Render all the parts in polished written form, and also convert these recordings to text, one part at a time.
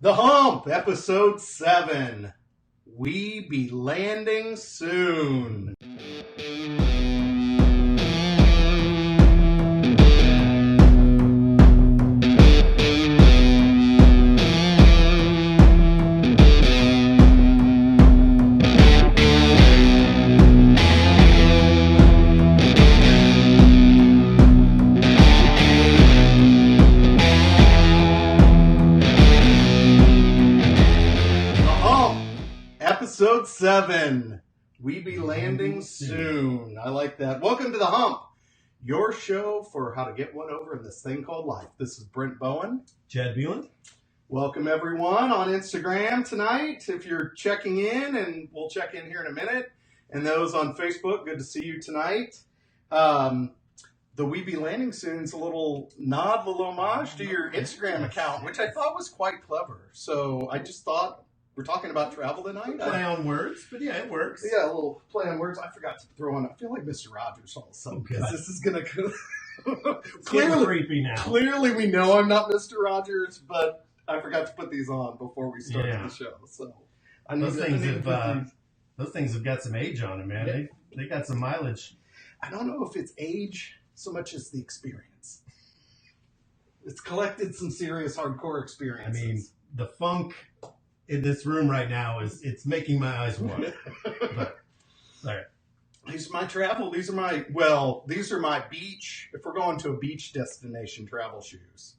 The Hump, episode 7. We be landing soon. Episode 7. We be landing soon. I like that. Welcome to The Hump, your show for how to get one over in this thing called life. This is Brent Bowen. Chad Beeland. Welcome, everyone, on Instagram tonight. If you're checking in, and we'll check in here in a minute. And those on Facebook, good to see you tonight. The We Be Landing Soon is a little nod, a little homage to your Instagram account, which I thought was quite clever. So I just thought... We're talking about travel tonight. Play on words, but yeah, it works. Yeah, a little play on words. I forgot to throw on. I feel like Mr. Rogers all of a sudden because this is going to clearly creepy now. Clearly, we know I'm not Mr. Rogers, but I forgot to put these on before we started the show. So those things have got some age on them, man. Yeah. They got some mileage. I don't know if it's age so much as the experience. It's collected some serious hardcore experiences. I mean, the funk in this room right now it's making my eyes water. But, all right. These are my travel. These are my beach. If we're going to a beach destination, travel shoes.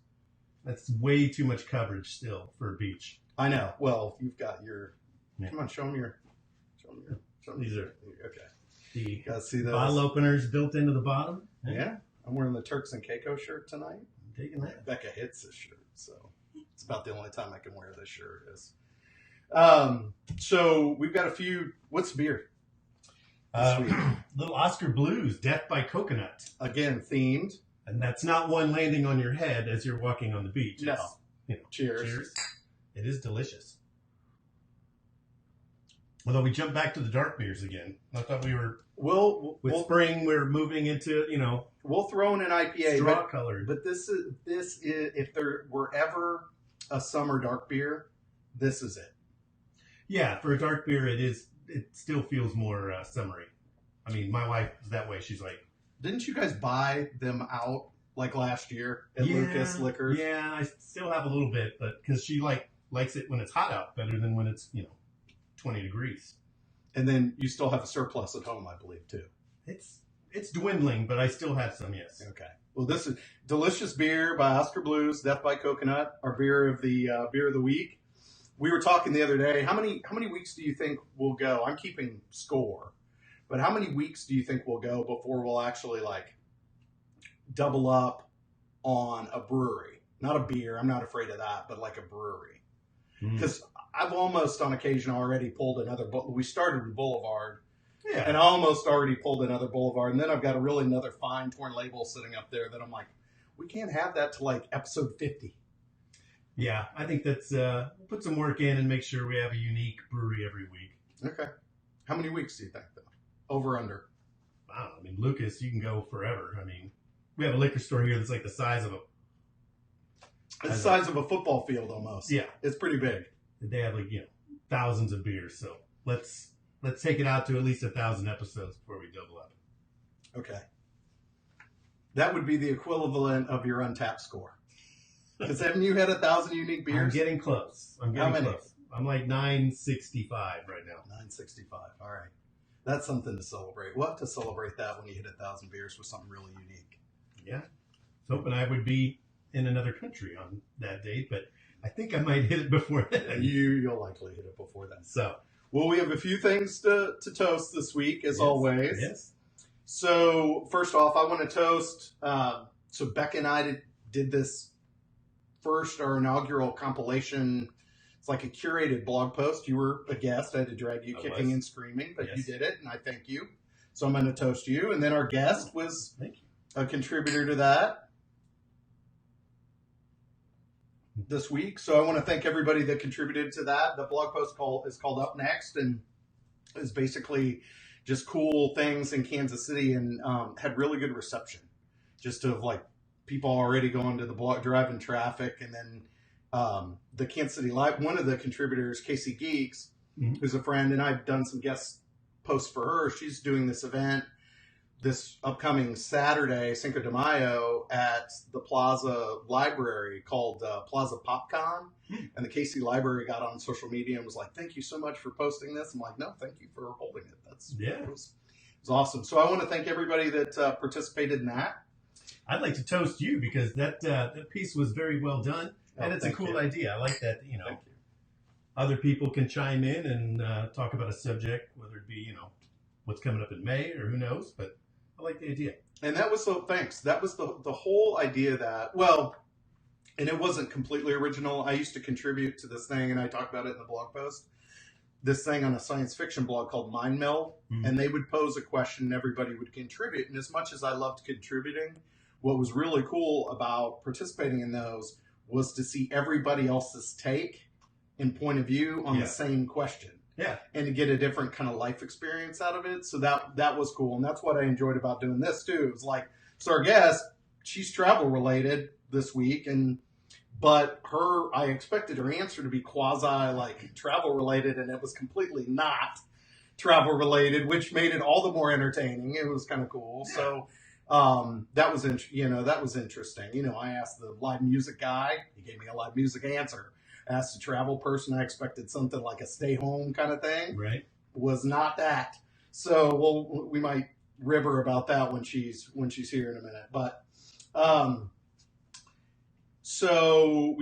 That's way too much coverage still for a beach. I know. Well, you've got your. Yeah. Come on, show them your. These are okay. The gotta see those bottle openers built into the bottom. Yeah, I'm wearing the Turks and Caicos shirt tonight. I'm taking that. Becca hits this shirt, so it's about the only time I can wear this shirt. So we've got a few. What's the beer? Little Oscar Blues, Death by Coconut. Again, themed. And that's not one landing on your head as you're walking on the beach. No. Cheers. Cheers. It is delicious. Although we jumped back to the dark beers again. I thought we were... With spring, we're moving into, We'll throw in an IPA. Straw colored. But this is, if there were ever a summer dark beer, this is it. Yeah, for a dark beer, it still feels more summery. I mean, my wife is that way. She's like... Didn't you guys buy them out like last year at Lucas Liquors? Yeah, I still have a little bit, but because she likes it when it's hot out better than when it's, 20 degrees. And then you still have a surplus at home, I believe, too. It's dwindling, but I still have some, yes. Okay. Well, this is delicious beer by Oscar Blues, Death by Coconut, our beer of the week. We were talking the other day. How many weeks do you think we'll go? I'm keeping score, but how many weeks do you think we'll go before we'll actually double up on a brewery? Not a beer. I'm not afraid of that, but like a brewery. Because I've almost on occasion already pulled another. We started with Boulevard, and I almost already pulled another Boulevard, and then I've got another fine torn label sitting up there that I'm like, we can't have that till episode 50. Yeah, I think that's put some work in and make sure we have a unique brewery every week. Okay. How many weeks do you think, though? Over, under? I don't know. I mean, Lucas, you can go forever. I mean, we have a liquor store here that's like the size of the size of a football field almost. Yeah. It's pretty big. They have thousands of beers. So let's take it out to at least 1,000 episodes before we double up. Okay. That would be the equivalent of your Untapped score. Because haven't you had 1,000 unique beers? I'm getting close. How many? Close. I'm like 965 right now. 965. All right. That's something to celebrate. We'll have to celebrate that when you hit 1,000 beers with something really unique. Yeah. I was hoping I would be in another country on that date, but I think I might hit it before then. You'll likely hit it before then. So, well, we have a few things to toast this week, as always. Yes. So, first off, I want to toast. So, Becca and I did this our inaugural compilation. It's like a curated blog post. You were a guest. I had to drag you kicking and screaming, but you did it, and I thank you. So I'm going to toast you. And then our guest was a contributor to that this week. So I want to thank everybody that contributed to that. The blog post is called Up Next and is basically just cool things in Kansas City and had really good reception. Just of people already going to the blog, driving traffic, and then the Kansas City Live. One of the contributors, Casey Geeks, Mhm. who's a friend, and I've done some guest posts for her. She's doing this event this upcoming Saturday, Cinco de Mayo, at the Plaza Library called Plaza PopCon. And the Casey Library got on social media and was like, "Thank you so much for posting this." I'm like, "No, thank you for holding it. It was awesome." So I want to thank everybody that participated in that. I'd like to toast you because that piece was very well done, and it's a cool idea. I like that. Thank you. Other people can chime in and talk about a subject, whether it be what's coming up in May or who knows. But I like the idea. And that was thanks. That was the whole idea that, and it wasn't completely original. I used to contribute to this thing, and I talked about it in the blog post. This thing on a science fiction blog called Mind Meld, and they would pose a question, and everybody would contribute. And as much as I loved contributing, what was really cool about participating in those was to see everybody else's take and point of view on the same question. Yeah. And to get a different kind of life experience out of it. So that was cool. And that's what I enjoyed about doing this too. It was like, so our guest, she's travel related this week, but I expected her answer to be quasi like travel related, and it was completely not travel related, which made it all the more entertaining. It was kind of cool. Yeah. So that was interesting. I asked the live music guy, he gave me a live music answer. Asked a travel person, I expected something like a stay home kind of thing. Right. Was not that. So we might rib her about that when she's here in a minute. But so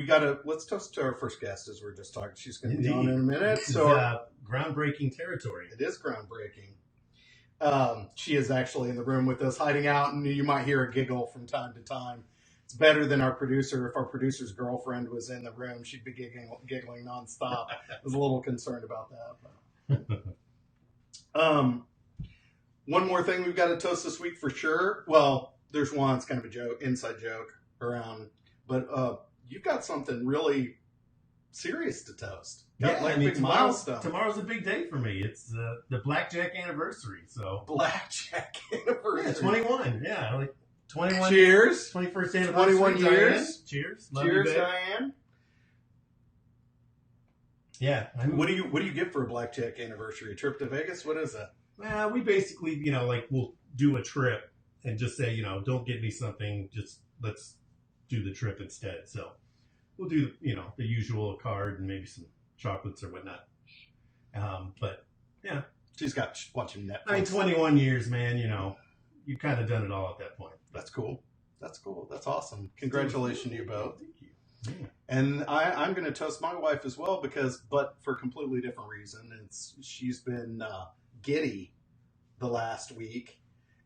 let's toast to our first guest as we're just talking. She's going to be on in a minute. This is groundbreaking territory. It is groundbreaking. She is actually in the room with us, hiding out, and you might hear a giggle from time to time. It's better than our producer. If our producer's girlfriend was in the room, she'd be giggling nonstop. I was a little concerned about that. But. One more thing we've got to toast this week for sure. Well, there's one. It's kind of a joke, inside joke around. But you've got something really serious to toast. Big milestone. Tomorrow's a big day for me. It's the Blackjack anniversary. So Blackjack anniversary. Yeah, 21. Yeah, like 21. Cheers. 21st anniversary. 21 years. Diane. Cheers. Love Cheers, you, Diane. Yeah. What do you get for a Blackjack anniversary? A trip to Vegas? What is that? Well, we basically, we'll do a trip and just say, don't get me something. Just let's do the trip instead. So we'll do, the usual card and maybe some chocolates or whatnot. But yeah. She's got watching Netflix. I mean, 21 years, man, you've kind of done it all at that point. That's cool. That's awesome. Congratulations to you both. Thank you. Yeah. And I'm going to toast my wife as well but for a completely different reason. She's been giddy the last week,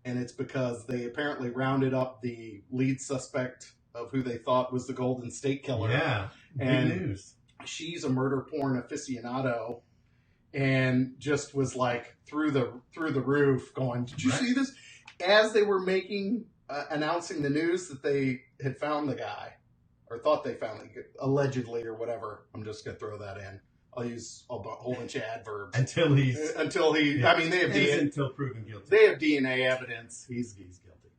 and it's because they apparently rounded up the lead suspect of who they thought was the Golden State Killer. Yeah, and good news. She's a murder porn aficionado, and just was like through the roof, going, "Did you see this?" As they were announcing the news that they had found the guy, or thought they found it, allegedly or whatever. I'm just gonna throw that in. I'll use a whole bunch of adverbs until he. Yeah. I mean, they have DNA until proven guilty. They have DNA evidence. He's guilty.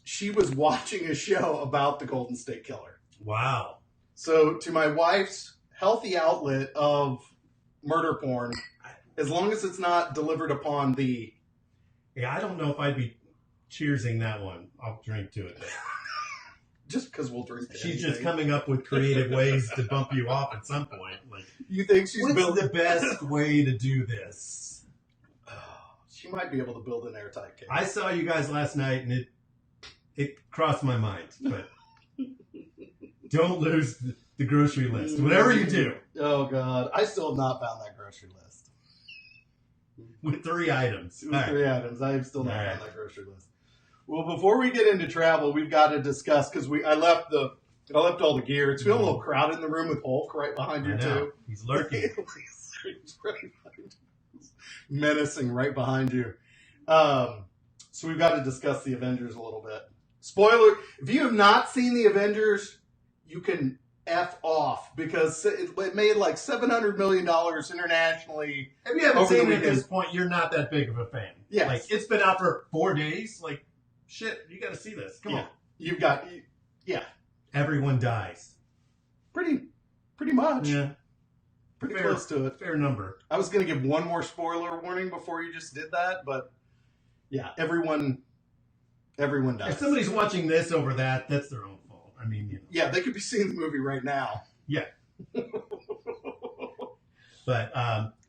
She was watching a show about the Golden State Killer. Wow. So to my wife's healthy outlet of murder porn, as long as it's not delivered upon the. Yeah, I don't know if I'd be cheersing that one. I'll drink to it. Just because we'll drink to She's anything. Just coming up with creative ways to bump you off at some point. Like, you think she's what's the best way to do this? She might be able to build an airtight case. I saw you guys last night, and it crossed my mind. But don't lose the grocery list. Whatever you do. Oh, God. I still have not found that grocery list. With 3 items. With 3 items. I have still not found that grocery list. Well, before we get into travel, we've got to discuss, because I left all the gear. It's feeling a little crowded in the room with Hulk right behind you, too. He's lurking. He's right behind you. Menacing right behind you. So we've got to discuss the Avengers a little bit. Spoiler, if you have not seen the Avengers, you can F off, because it made like $700 million internationally. If you haven't seen it at this point, you're not that big of a fan. Yeah. Like, it's been out for 4 days. Like, shit, you got to see this. Come on. You've got, Everyone dies. Pretty much. Yeah. Pretty Fair. close to it. Fair number. I was going to give one more spoiler warning before you just did that, but yeah, everyone does. If somebody's watching this over that, that's their own fault. I mean, Yeah, they could be seeing the movie right now. Yeah. But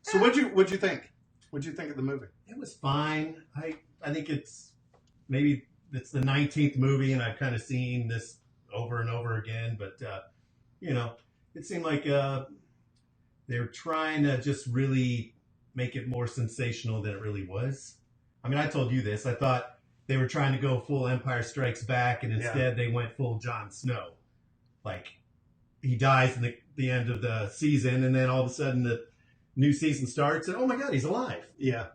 so what'd you think? What'd you think of the movie? it was fine. I think it's the 19th movie, and I've kind of seen this over and over again. But it seemed like they're trying to just really make it more sensational than it really was. I mean, I told you this. I thought they were trying to go full Empire Strikes Back, and instead they went full Jon Snow. Like, he dies in the end of the season, and then all of a sudden the new season starts, and oh my God, he's alive. Yeah.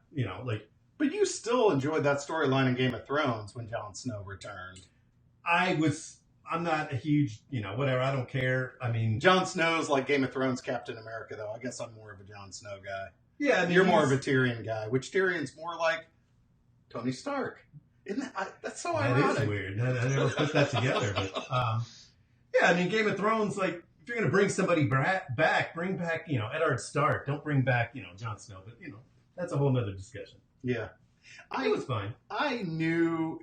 But you still enjoyed that storyline in Game of Thrones when Jon Snow returned. I'm not a huge, whatever. I don't care. I mean, Jon Snow's like Game of Thrones Captain America, though. I guess I'm more of a Jon Snow guy. Yeah, I mean, you're more of a Tyrion guy, which Tyrion's more like Tony Stark. Isn't that? That's so ironic. That is weird. I never put that together. But yeah, I mean, Game of Thrones, like, if you're gonna bring somebody back, bring back, Eddard Stark. Don't bring back, Jon Snow. But that's a whole nother discussion. Yeah, It was fine. I knew.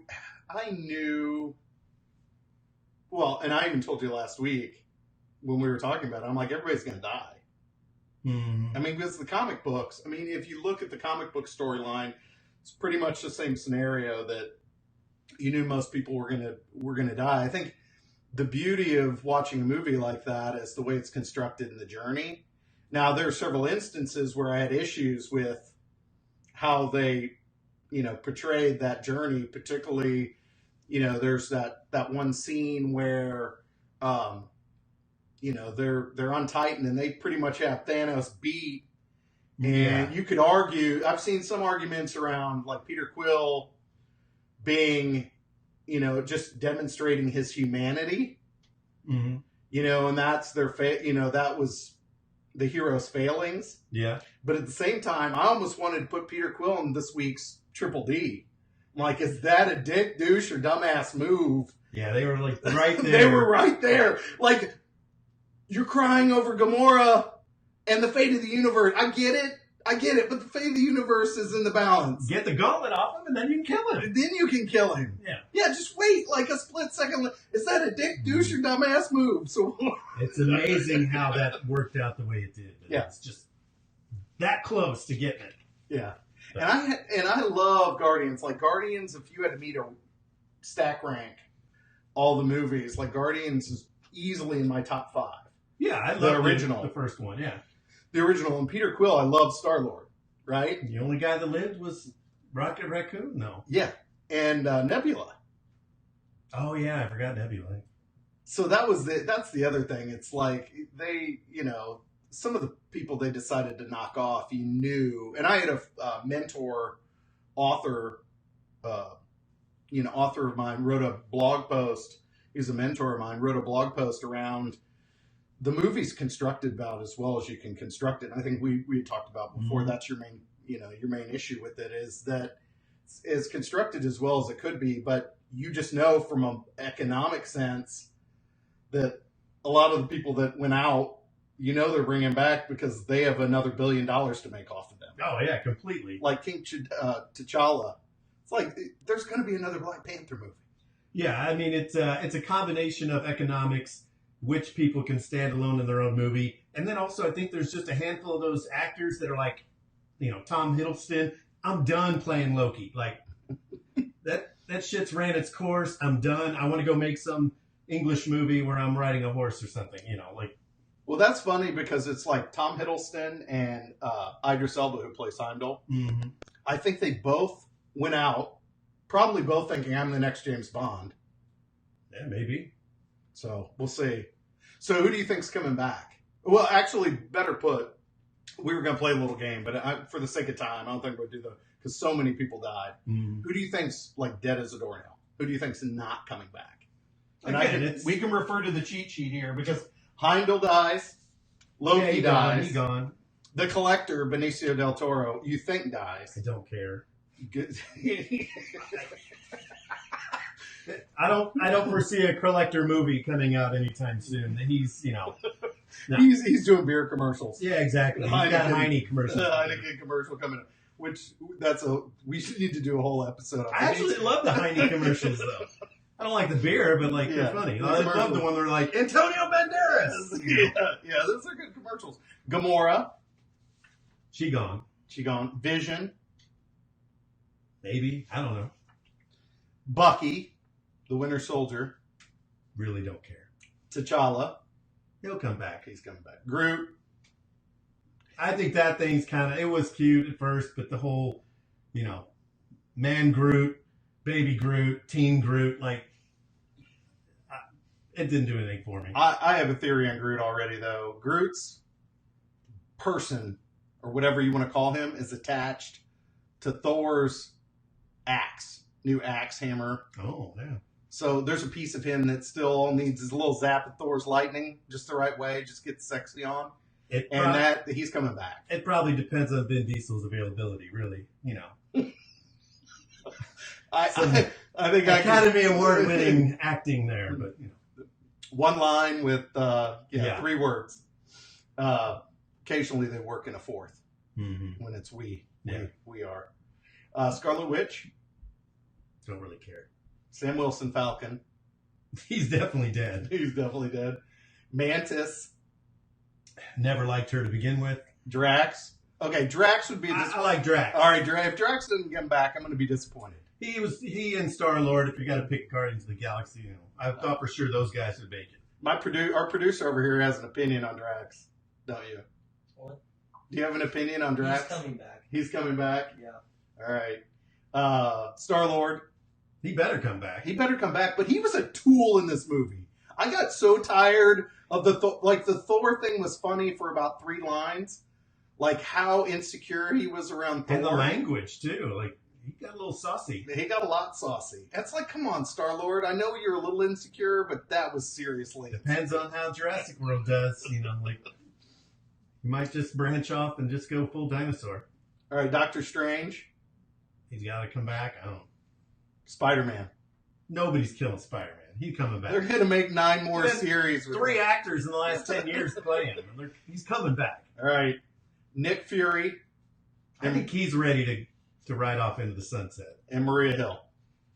Well, and I even told you last week when we were talking about it, I'm like, everybody's going to die. Mm-hmm. I mean, because the comic books, if you look at the comic book storyline, it's pretty much the same scenario that you knew most people were going to die. I think the beauty of watching a movie like that is the way it's constructed in the journey. Now, there are several instances where I had issues with how they, portrayed that journey, particularly, there's that one scene where, they're on Titan and they pretty much have Thanos beat. And you could argue, I've seen some arguments around like Peter Quill being, just demonstrating his humanity, mm-hmm. And that's their, that was the hero's failings. Yeah. But at the same time, I almost wanted to put Peter Quill in this week's Triple D. Like, is that a dick, douche, or dumbass move? Yeah, they were like right there. They were right there. Like, you're crying over Gamora and the fate of the universe. I get it, but the fate of the universe is in the balance. Get the gauntlet off him, and then you can kill him. Then you can kill him. Yeah, just wait like a split second. Is that a dick, douche, or dumbass move? So it's amazing how that worked out the way it did. But it's just that close to getting it. Yeah. And I love Guardians. Like, Guardians, if you had to meet a stack rank all the movies, like, Guardians is easily in my top 5. Yeah, I love the original. The first one, yeah. The original. And Peter Quill, I love Star-Lord, right? The only guy that lived was Rocket Raccoon? No. Yeah. And Nebula. Oh, yeah, I forgot Nebula. So that's the other thing. It's like they, some of the people they decided to knock off, you knew. And I had a mentor, author of mine, wrote a blog post. He's a mentor of mine, wrote a blog post around the movie's constructed about as well as you can construct it. And I think we had talked about before. Mm-hmm. That's your main issue with it is that it's constructed as well as it could be, but you just know from an economic sense that a lot of the people that went out, they're bringing back because they have another $1 billion to make off of them. Oh yeah, completely. Like King T'Challa. It's like there's going to be another Black Panther movie. Yeah, I mean it's a combination of economics, which people can stand alone in their own movie, and then also I think there's just a handful of those actors that are like, Tom Hiddleston. I'm done playing Loki. Like that shit's ran its course. I'm done. I want to go make some English movie where I'm riding a horse or something. Well, that's funny because it's like Tom Hiddleston and Idris Elba, who plays Heimdall. Mm-hmm. I think they both went out, probably both thinking I'm the next James Bond. Yeah, maybe. So we'll see. So who do you think's coming back? Well, actually, better put, we were going to play a little game, but for the sake of time, I don't think we'll do because so many people died. Mm-hmm. Who do you think's like dead as a doornail? Who do you think's not coming back? And Again, we can refer to the cheat sheet here because Heimdall dies, Loki dies. He's gone. The Collector, Benicio del Toro, you think dies. I don't care. Good. I don't foresee a collector movie coming out anytime soon. He's, no. He's doing beer commercials. Yeah, exactly. He's got Heine commercials. Heineken commercial coming up. Which we should need to do a whole episode on. I actually love the Heine commercials though. I don't like the beer, but they're funny. I love the one where like Antonio Banderas. Yeah, those are good commercials. Gamora. She gone. Vision. Maybe. I don't know. Bucky, the Winter Soldier. Really don't care. T'Challa. He'll come back. He's coming back. Groot. I think that thing's it was cute at first, but the whole, man Groot, baby Groot, teen Groot, it didn't do anything for me. I have a theory on Groot already, though. Groot's person, or whatever you want to call him, is attached to Thor's axe, new axe hammer. Oh, yeah. So there's a piece of him that still needs his little zap of Thor's lightning, just the right way, just get sexy on. He's coming back. It probably depends on Vin Diesel's availability, really. I think Academy Award-winning acting there, but one line with 3 words. Occasionally they work in a fourth when it's we are. Scarlet Witch. Don't really care. Sam Wilson Falcon. He's definitely dead. Mantis. Never liked her to begin with. Drax. Okay, Drax would be. I like Drax. All right, if Drax doesn't come back, I'm going to be disappointed. He and Star-Lord. If you got to pick Guardians of the Galaxy, I thought for sure those guys would make it. Our producer over here has an opinion on Drax, don't you? What? Do you have an opinion on Drax? He's coming back. Yeah. All right. Star-Lord. He better come back. But he was a tool in this movie. I got so tired of the Thor thing was funny for about 3 lines, like how insecure he was around Thor. And the language too, he got a little saucy. He got a lot saucy. It's like, come on, Star-Lord. I know you're a little insecure, but that was seriously. Depends on how Jurassic World does. You might just branch off and just go full dinosaur. All right, Doctor Strange. He's got to come back. I don't know. Spider-Man. Nobody's killing Spider-Man. He's coming back. They're going to make 9 more series. 3 actors in the last 10 years playing him. He's coming back. All right. Nick Fury. I think he's ready to ride off into the sunset. And Maria Hill,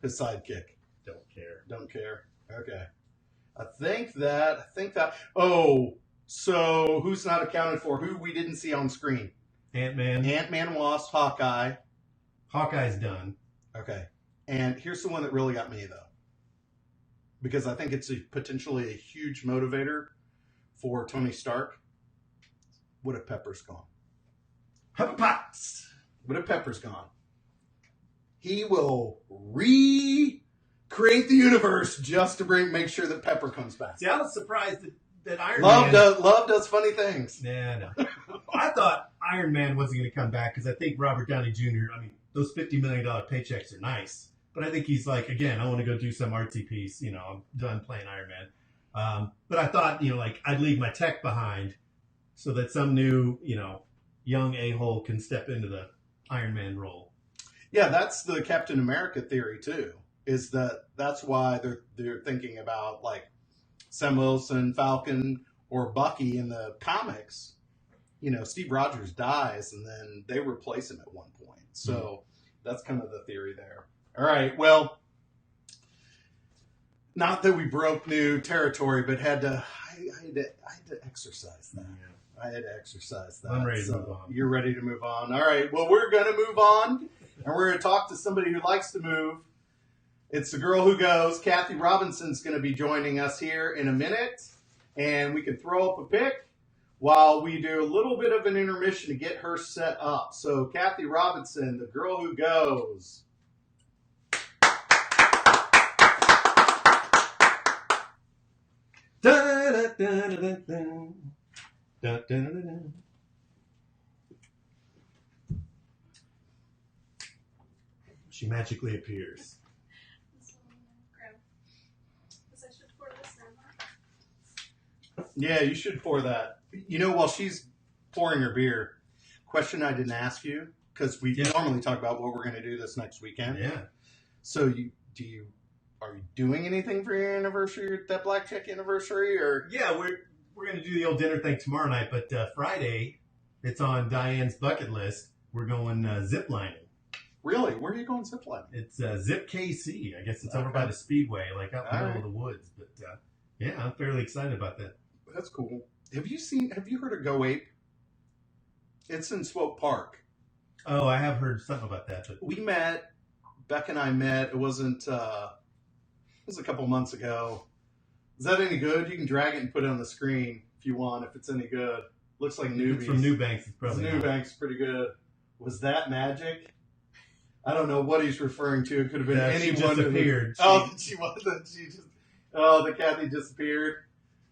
his sidekick. Don't care. Okay. I think that. Oh, so who's not accounted for? Who we didn't see on screen? Ant-Man, Wasp, Hawkeye. Hawkeye's done. Okay. And here's the one that really got me, though. Because I think it's potentially a huge motivator for Tony Stark. What if Pepper's gone? Pepper Potts. What if Pepper's gone? He will recreate the universe just to make sure that Pepper comes back. See, I was surprised that Iron Man... Love does funny things. Yeah, no. I thought Iron Man wasn't going to come back because I think Robert Downey Jr., those $50 million paychecks are nice. But I think he's again, I want to go do some artsy piece. I'm done playing Iron Man. But I thought, I'd leave my tech behind so that some new, young a-hole can step into the Iron Man role. Yeah, that's the Captain America theory, too, is that's why they're thinking about, Sam Wilson, Falcon, or Bucky in the comics. Steve Rogers dies, and then they replace him at one point. So that's kind of the theory there. All right, well, not that we broke new territory, but I had to exercise that. Yeah. I had to exercise that. I'm ready to move on. You're ready to move on. All right, well, we're going to move on, and we're going to talk to somebody who likes to move. It's the girl who goes. Kathy Robinson's going to be joining us here in a minute, and we can throw up a pick while we do a little bit of an intermission to get her set up. So, Kathy Robinson, the girl who goes. Da, da, da, da, da, da. Da, da, da, da. She magically appears. Yeah, you should pour that. While she's pouring her beer, question I didn't ask you, because we normally talk about what we're going to do this next weekend. Yeah. So do you Are you doing anything for your anniversary, that blackjack anniversary, or? Yeah, we're gonna do the old dinner thing tomorrow night, but Friday, it's on Diane's bucket list. We're going zip lining. Really? Where are you going ziplining? It's Zip KC. I guess it's over by the Speedway, like out in the middle of the woods. But yeah, I'm fairly excited about that. That's cool. Have you heard of Go Ape? It's in Swope Park. Oh, I have heard something about that. But Beck and I met. It was a couple months ago. Is that any good? You can drag it and put it on the screen if you want, if it's any good. Looks like newbies. It's from Newbanks. It's probably Newbanks, pretty good. Was that magic? I don't know what he's referring to. It could have been anyone. She disappeared. She wasn't. The Kathy disappeared.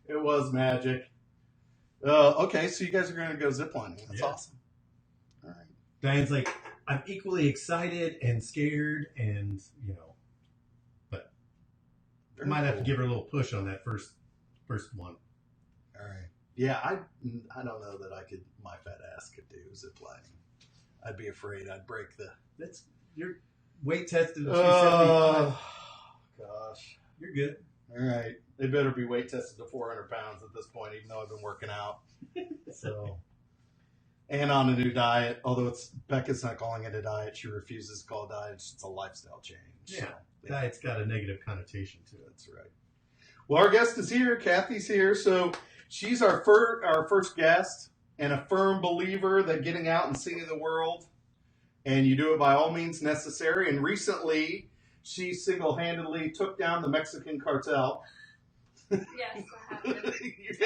It was magic. Okay, so you guys are going to go ziplining. That's awesome. All right. Diane's like, I'm equally excited and scared, and but I might have to give her a little push on that first one. All right. Yeah, I don't know that my fat ass could do ziplining. I'd be afraid I'd break the. You're weight tested at 275. Oh, gosh. You're good. All right. They better be weight tested to 400 pounds at this point, even though I've been working out. So, and on a new diet, although Becca's not calling it a diet. She refuses to call it a diet. It's a lifestyle change. Yeah. So, Diet's got a negative connotation to it. That's right. Well, our guest is here. Kathy's here. So she's our first guest and a firm believer that getting out and seeing the world, and you do it by all means necessary. And recently, she single-handedly took down the Mexican cartel. Yes, that happened.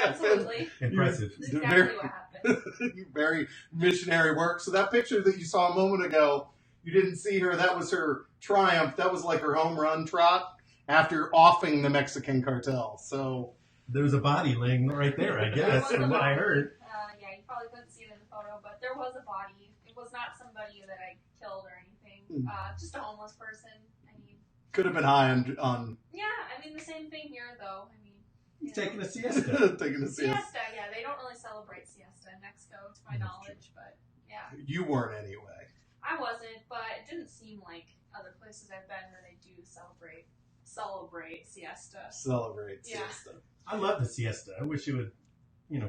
Absolutely. Impressive. That's exactly what happened. Very missionary work. So that picture that you saw a moment ago, you didn't see her. That was her triumph. That was like her home run trot after offing the Mexican cartel. So there was a body laying right there, I guess, from what I heard. Yeah, you probably couldn't see it in the photo, but there was a body. It was not somebody that I killed or anything. Just a homeless person. I mean, could have been high on. Yeah, I mean the same thing here, though. I mean, taking a siesta. Taking a siesta. Yeah, they don't really celebrate siesta in Mexico, to my knowledge, but yeah. You weren't anyway. I wasn't, but it didn't seem like other places I've been where they do celebrate siesta. Celebrate siesta. I love the siesta. I wish it would,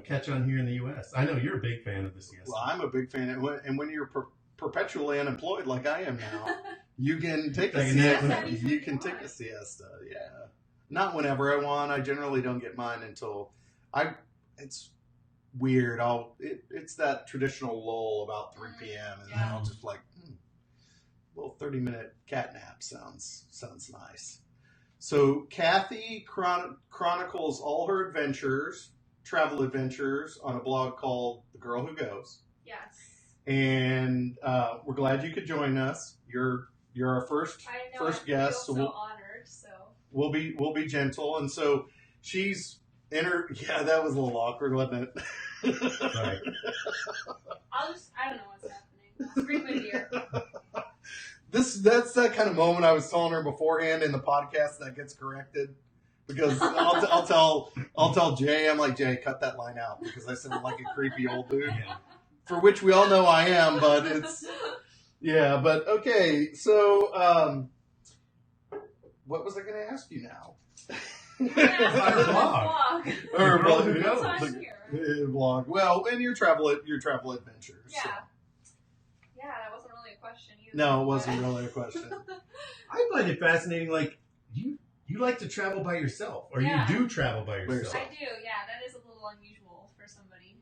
catch on here in the U.S. I know you're a big fan of the siesta. Well, I'm a big fan, and when you're perpetually unemployed like I am now, you can take a siesta. You can take a siesta. Yeah, not whenever I want. I generally don't get mine until It's weird. It's that traditional lull about 3 p.m. and then I'll just little 30-minute cat nap sounds nice. So Kathy chronicles all her travel adventures, on a blog called The Girl Who Goes. Yes. And we're glad you could join us. You're our first guest. I feel so honored. So we'll be gentle, and so she's in her. Yeah, that was a little awkward, wasn't it? Sorry. I don't know what's happening. Bring my beer. That's that kind of moment I was telling her beforehand in the podcast that gets corrected, because I'll tell Jay, I'm like, Jay, cut that line out because I sound like a creepy old dude, for which we all know I am, but it's but okay. So what was I going to ask you now? Or Girl Who Goes. Blog. Well, and your travel adventures. Yeah. So. Yeah, that wasn't really a question either. No, it wasn't really a question. I find it fascinating. Like you like to travel by yourself, or you do travel by yourself. I do. Yeah, that is a little unusual for somebody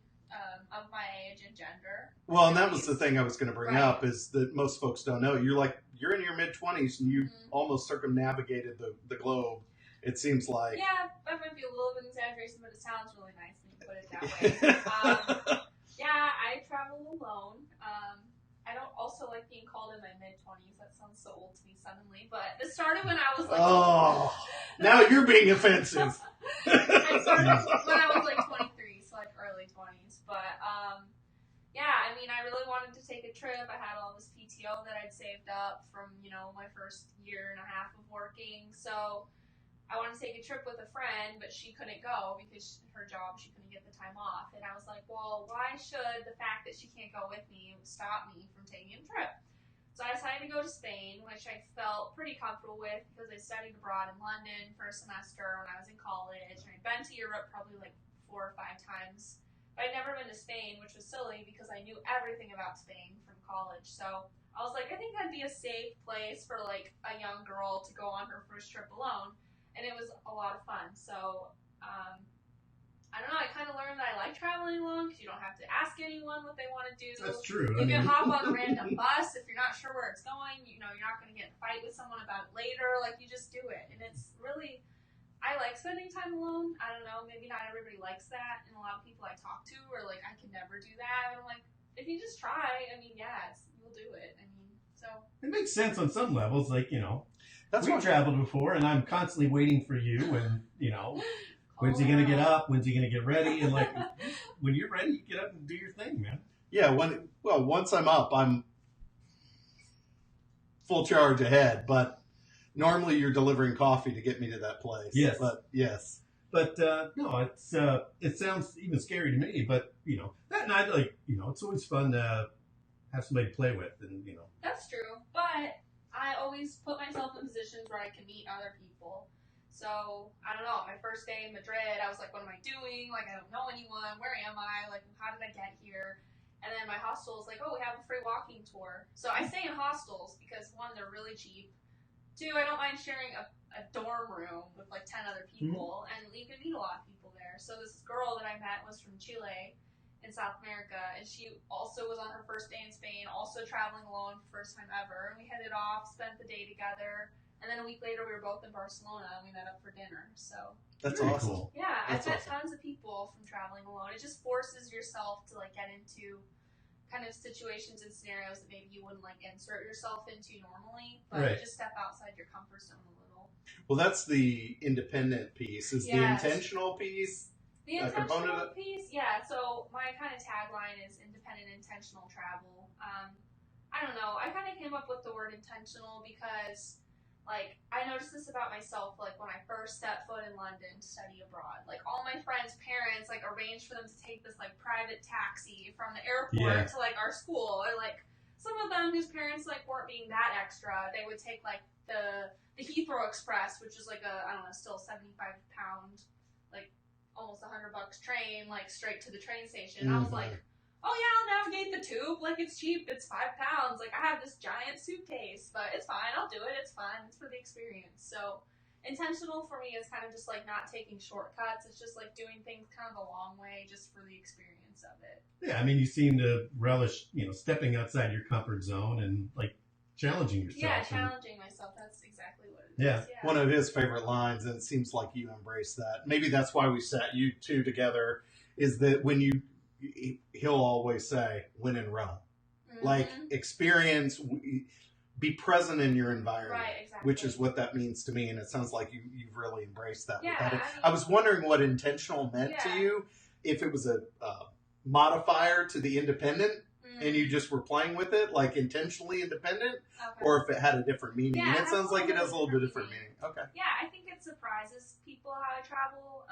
of my age and gender. Well, and that was the thing I was going to bring up, is that most folks don't know. You're in your mid-20s and you almost circumnavigated the globe. It seems like. Yeah, that might be a little bit exaggeration, but it sounds really nice when you put it that way. Yeah, I travel alone. I don't also like being called in my mid-20s. That sounds so old to me suddenly, but it started when I was like... Oh, now you're being offensive. It started when I was like 23, so like early 20s. But yeah, I mean, I really wanted to take a trip. I had all this PTO that I'd saved up from, my first year and a half of working. So I wanted to take a trip with a friend, but she couldn't go because her job, she couldn't get the time off. And I was like, well, why should the fact that she can't go with me stop me from taking a trip? So I decided to go to Spain, which I felt pretty comfortable with because I studied abroad in London for a semester when I was in college, and I'd been to Europe probably like 4 or 5 times. But I'd never been to Spain, which was silly because I knew everything about Spain from college. So I was like, I think that'd be a safe place for like a young girl to go on her first trip alone, and it was a lot of fun. So I don't know. I kind of learned that I like traveling alone because you don't have to ask anyone what they want to do. That's true. You can hop on a random bus if you're not sure where it's going. You know, you're not going to get in a fight with someone about it later. Like, you just do it. And it's really, I like spending time alone. I don't know. Maybe not everybody likes that. And a lot of people I talk to are like, I can never do that. And I'm like, if you just try, I mean, yeah, you'll do it. I mean, so. It makes sense on some levels. Like, That's we've what traveled before, and I'm constantly waiting for you, and, when's he going to get up? When's he going to get ready? And, like, when you're ready, you get up and do your thing, man. Yeah, once I'm up, I'm full charge ahead. But normally you're delivering coffee to get me to that place. Yes. But yes. But no, it sounds even scary to me. But that night, like it's always fun to have somebody to play with, and That's true, but I always put myself in positions where I can meet other people. So, I don't know, my first day in Madrid, I was like, what am I doing? Like, I don't know anyone. Where am I? Like, how did I get here? And then my hostel is like, oh, we have a free walking tour. So I stay in hostels because, one, they're really cheap. Two, I don't mind sharing a dorm room with like 10 other people, and you can meet a lot of people there. So this girl that I met was from Chile in South America, and she also was on her first day in Spain, also traveling alone for the first time ever. And we headed off, spent the day together. And then a week later, we were both in Barcelona, and we met up for dinner. So That's Very awesome. cool. yeah, That's I've met awesome. tons of people from traveling alone. It just forces yourself to like get into kind of situations and scenarios that maybe you wouldn't like insert yourself into normally, but Right. you just step outside your comfort zone a little. Well, that's the independent piece. Is the Yes. intentional piece? The A component intentional of piece, yeah. So my kind of tagline is independent, intentional travel. I don't know. I kind of came up with the word intentional because, like, I noticed this about myself. Like when I first stepped foot in London to study abroad, like all my friends' parents like arranged for them to take this like private taxi from the airport to like our school, or like some of them whose parents like weren't being that extra, they would take like the Heathrow Express, which is like a, I don't know, still 75 pound, like almost $100 train, like straight to the train station. And I was like, oh yeah, I'll navigate the tube. Like it's cheap. It's 5 pounds. Like I have this giant suitcase, but it's fine. I'll do it. It's fun. It's for the experience. So intentional for me is kind of just like not taking shortcuts. It's just like doing things kind of the long way just for the experience of it. Yeah, I mean, you seem to relish, stepping outside your comfort zone and like challenging yourself. Yeah, and- challenging myself. That's exactly what it is. Yeah. one of his favorite lines, and it seems like you embrace that. Maybe that's why we sat you two together. Is that when he'll always say, "When in Rome." Mhm. Like experience, be present in your environment, Right, exactly. which is what that means to me. And it sounds like you've really embraced that. Yeah, with that. I mean- I was wondering what intentional meant to Yeah. you, if it was a modifier to the independent, and you just were playing with it, like intentionally independent, Okay. or if it had a different meaning. Yeah, And it it has sounds a like it little has a little bit different different meaning. Okay. Yeah, I think it surprises people how I travel.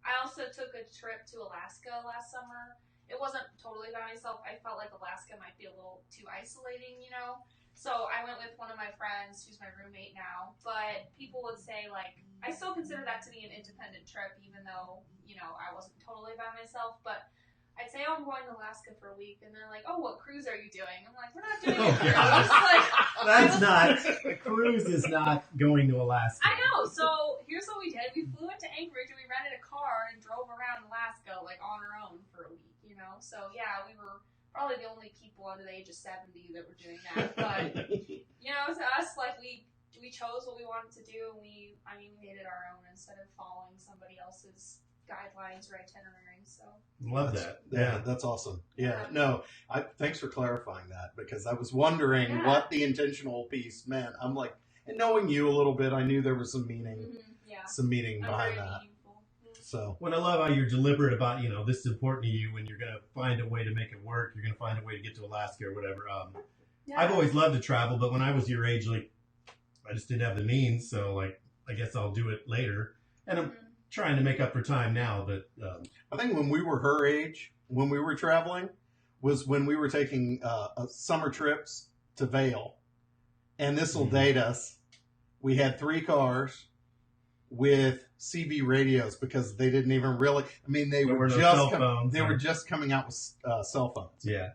I also took a trip to Alaska last summer. It wasn't totally by myself. I felt like Alaska might be a little too isolating, So I went with one of my friends, who's my roommate now. But people would say, like, I still consider that to be an independent trip, even though, I wasn't totally by myself. But I'd say, oh, I'm going to Alaska for a week. And they're like, oh, what cruise are you doing? I'm like, we're not doing a cruise. That's not, a cruise is not going to Alaska. I know. So here's what we did. We flew into Anchorage and we rented a car and drove around Alaska like on our own for a week, So yeah, we were probably the only people under the age of 70 that were doing that. But to us, like we chose what we wanted to do, and we made it our own instead of following somebody else's guidelines or itinerary. So Love that. Yeah, that's awesome. Yeah, no, thanks for clarifying that, because I was wondering Yeah. what the intentional piece meant. I'm like, and knowing you a little bit, I knew there was some meaning, yeah, some meaning I'm behind very that. meaningful. So What I love how you're deliberate about, this is important to you, and you're going to find a way to make it work. You're going to find a way to get to Alaska or whatever. Yeah. I've always loved to travel, but when I was your age, like, I just didn't have the means. So, like, I guess I'll do it later. And I'm trying to make up for time now, but I think when we were her age, when we were traveling, was when we were taking summer trips to Vail, and this will date us. We had 3 cars with CB radios because they didn't even really. I mean, they were just coming out with cell phones. Yeah.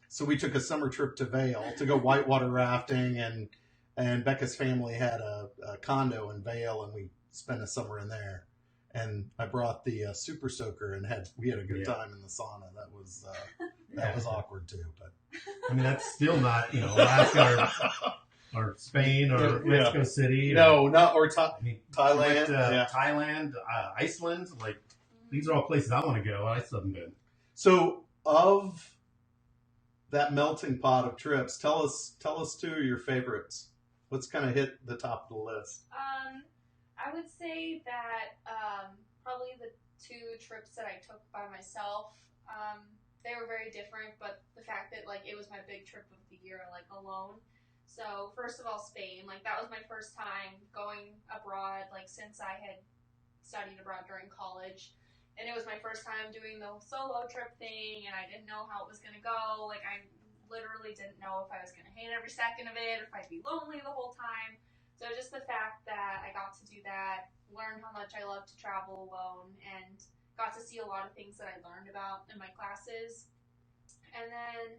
So we took a summer trip to Vail to go whitewater rafting, and Becca's family had a condo in Vail, and we spent a summer in there. And I brought the Super Soaker, and we had a good time in the sauna. That was awkward too, but I mean that's still not Alaska or Spain or Mexico City. Or Thailand, Thailand, Iceland. Like these are all places I want to go. I still haven't been. So of that melting pot of trips, tell us 2 of your favorites. What's kind of hit the top of the list? I would say that probably the 2 trips that I took by myself, they were very different, but the fact that like it was my big trip of the year, like alone. So first of all, Spain, like that was my first time going abroad, like since I had studied abroad during college. And it was my first time doing the solo trip thing, and I didn't know how it was going to go. Like, I literally didn't know if I was going to hate every second of it, or if I'd be lonely the whole time. So just the fact that I got to do that, learn how much I love to travel alone, and got to see a lot of things that I learned about in my classes. And then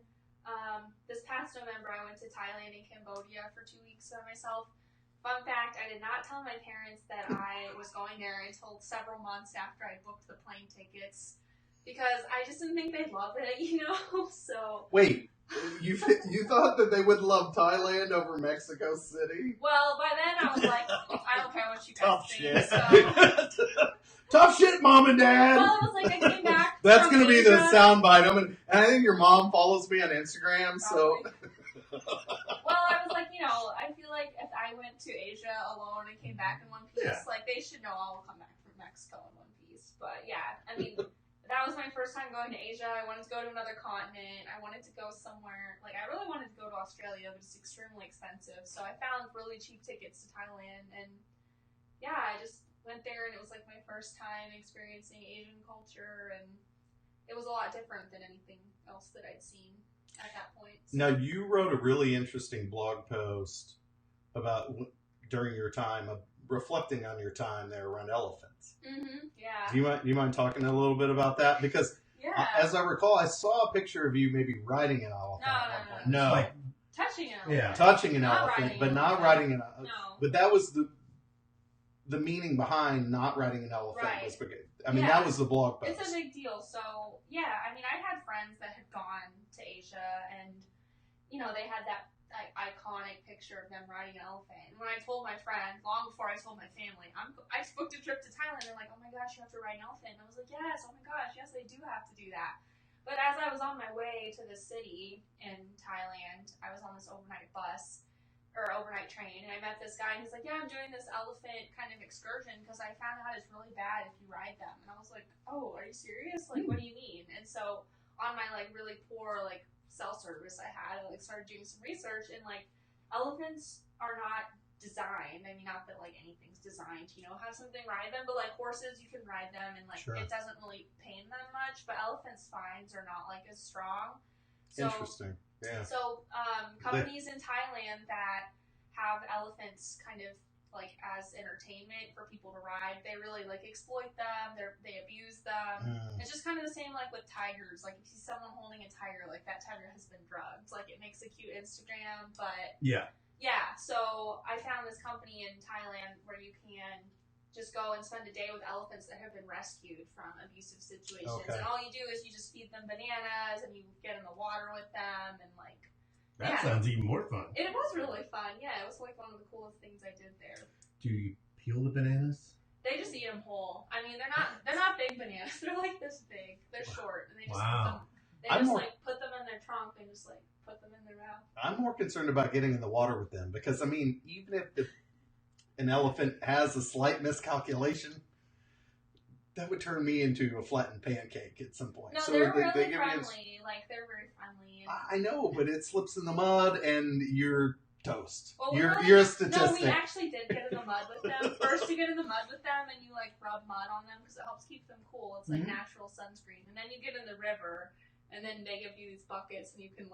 this past November, I went to Thailand and Cambodia for 2 weeks by myself. Fun fact, I did not tell my parents that I was going there until several months after I booked the plane tickets because I just didn't think they'd love it, So wait, you thought that they would love Thailand over Mexico City? Well, by then I was like, I don't care what you guys think. So. Tough shit, Mom and Dad. Well, it was like I came back. That's gonna be the soundbite. And I think your mom follows me on Instagram, so. Well, I was like, I feel like if I went to Asia alone and came back in one piece, like they should know I'll come back from Mexico in one piece. But yeah, I mean, that was my first time going to Asia. I wanted to go to another continent. I wanted to go somewhere, like I really wanted to go to Australia, but it's extremely expensive. So I found really cheap tickets to Thailand, and yeah, I just went there, and it was like my first time experiencing Asian culture, and it was a lot different than anything else that I'd seen at that point. So. Now, you wrote a really interesting blog post about during your time, reflecting on your time there around elephants. Mm-hmm, yeah. Do you mind talking a little bit about that? Because as I recall, I saw a picture of you maybe riding an elephant. No. Like, touching an elephant. Yeah. Touching an elephant, but not riding an elephant. No. But that was the meaning behind not riding an elephant. Right. Was because, that was the blog post. It's a big deal. So, yeah, I mean, I had friends that had gone to Asia, and, they had that iconic picture of them riding an elephant. And when I told my friend, long before I told my family, I booked a trip to Thailand, they're like, oh my gosh, you have to ride an elephant. And I was like, yes, oh my gosh, yes, they do have to do that. But as I was on my way to the city in Thailand, I was on this overnight bus, or overnight train, and I met this guy, and he's like, yeah, I'm doing this elephant kind of excursion, because I found out it's really bad if you ride them. And I was like, oh, are you serious? Like, what do you mean? And so, on my, really poor, cell service I had, I, started doing some research, and, elephants are not designed, I mean, not that, anything's designed to, have something ride them, but, horses, you can ride them, and, Sure. It doesn't really pain them much, but elephant spines are not, as strong. So, interesting. Yeah. So, companies in Thailand that have elephants kind of as entertainment for people to ride, they really exploit them. They abuse them. It's just kind of the same with tigers. If you see someone holding a tiger, that tiger has been drugged. It makes a cute Instagram, but yeah. So I found this company in Thailand where you can just go and spend a day with elephants that have been rescued from abusive situations. Okay. And all you do is you just feed them bananas, and you get in the water with them, and That sounds even more fun. It was really fun. Yeah, it was one of the coolest things I did there. Do you peel the bananas? They just eat them whole. I mean, they're not big bananas. They're this big. They're short, and they just put them in their trunk and just put them in their mouth. I'm more concerned about getting in the water with them because even if an elephant has a slight miscalculation, that would turn me into a flattened pancake at some point. No, so they're really friendly. They're very friendly. I know, but it slips in the mud and you're toast. Well, you're a statistic. No, we actually did get in the mud with them. First, you get in the mud with them and you rub mud on them because it helps keep them cool. It's natural sunscreen. And then you get in the river, and And then they give you these buckets, and you can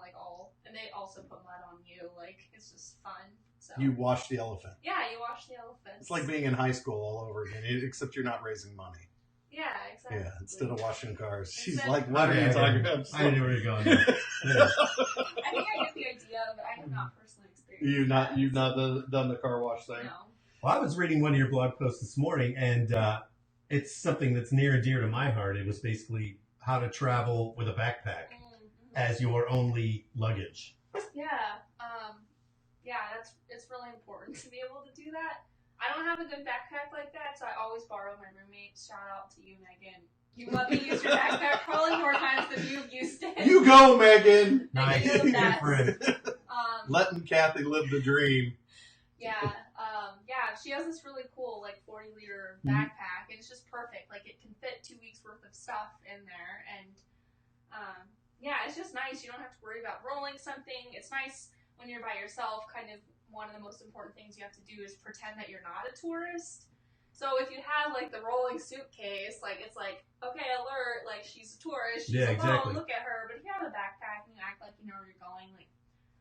and they also put mud on you. Like, it's just fun. So You wash the elephant. yeah, you wash the elephants. It's like being in high school all over again, except you're not raising money. Yeah, exactly. Yeah, instead of washing cars. She's Instead- like, what are you talking about? I didn't know where you're going. There. Yeah. I think I get the idea, but I have not personally experienced You've not done the car wash thing? No. Well, I was reading one of your blog posts this morning, and it's something that's near and dear to my heart. It was basically how to travel with a backpack as your only luggage. Yeah, it's really important to be able to do that. I don't have a good backpack like that, so I always borrow my roommate's. Shout out to you, Megan. You let me use your backpack probably more times than you've used it. You go, Megan! Nice. You're the best. Different. Letting Kathy live the dream. Yeah, she has this really cool 40-liter backpack, and it's just perfect. Like, it can fit 2 weeks worth of stuff in there, and it's just nice. You don't have to worry about rolling something. It's nice when you're by yourself. Kind of one of the most important things you have to do is pretend that you're not a tourist. So if you have the rolling suitcase, it's okay, alert, she's a tourist, she's alone, exactly. look at her. But if you have a backpack and you act like you know where you're going,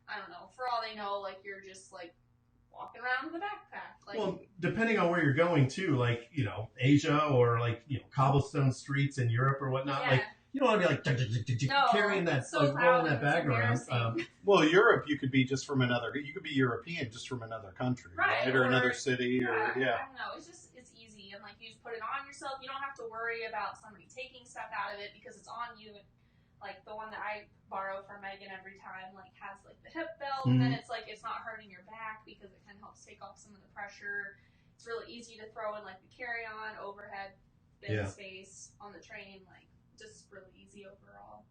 I don't know, for all they know, you're just walking around with a backpack. Well, depending on where you're going to, Asia or cobblestone streets in Europe or whatnot, yeah. you don't want to be carrying that, so rolling that bag around. Well, Europe, you could be you could be European just from another country, right? Or another city, I don't know. It's easy, and you just put it on yourself. You don't have to worry about somebody taking stuff out of it because it's on you. The one that I borrow from Megan every time, has the hip belt, and then it's not hurting your back because it kind of helps take off some of the pressure. It's really easy to throw in the carry-on overhead bin space on the train, just really easy overall.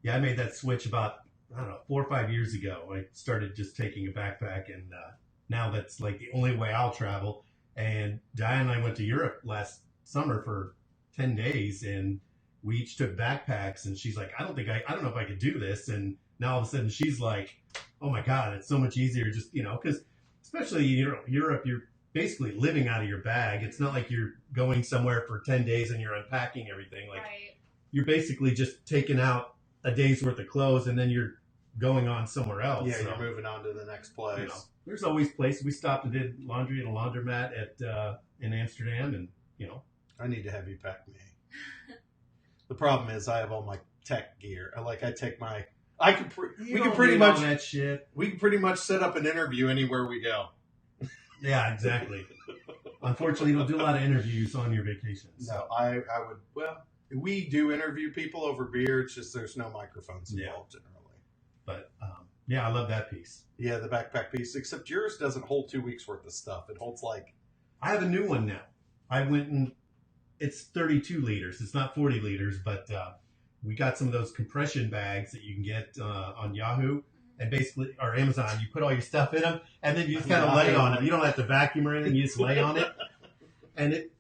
Yeah, I made that switch about 4 or 5 years ago. I started just taking a backpack, and now that's the only way I'll travel. And Diane and I went to Europe last summer for 10 days, and we each took backpacks, and she's like, I don't know if I could do this. And now all of a sudden she's like, oh my God, it's so much easier just, because especially Europe, you're basically living out of your bag. It's not like you're going somewhere for 10 days and you're unpacking everything. Right. You're basically just taking out a day's worth of clothes and then you're going on somewhere else. Yeah, you're moving on to the next place. There's always places. We stopped and did laundry at a laundromat in Amsterdam, and I need to have you pack me. The problem is I have all my tech gear. I take my. We can pretty much that shit. We can pretty much set up an interview anywhere we go. Yeah, exactly. Unfortunately, you don't do a lot of interviews on your vacations. No, I would. Well, we do interview people over beer. It's just there's no microphones involved generally. But I love that piece. Yeah, the backpack piece. Except yours doesn't hold 2 weeks worth of stuff. It holds I have a new one now. I went and it's 32 liters. It's not 40 liters, but we got some of those compression bags that you can get on Yahoo and basically or Amazon. You put all your stuff in them, and then you just kind of lay on it. You don't have to vacuum or anything. You just lay on it, and it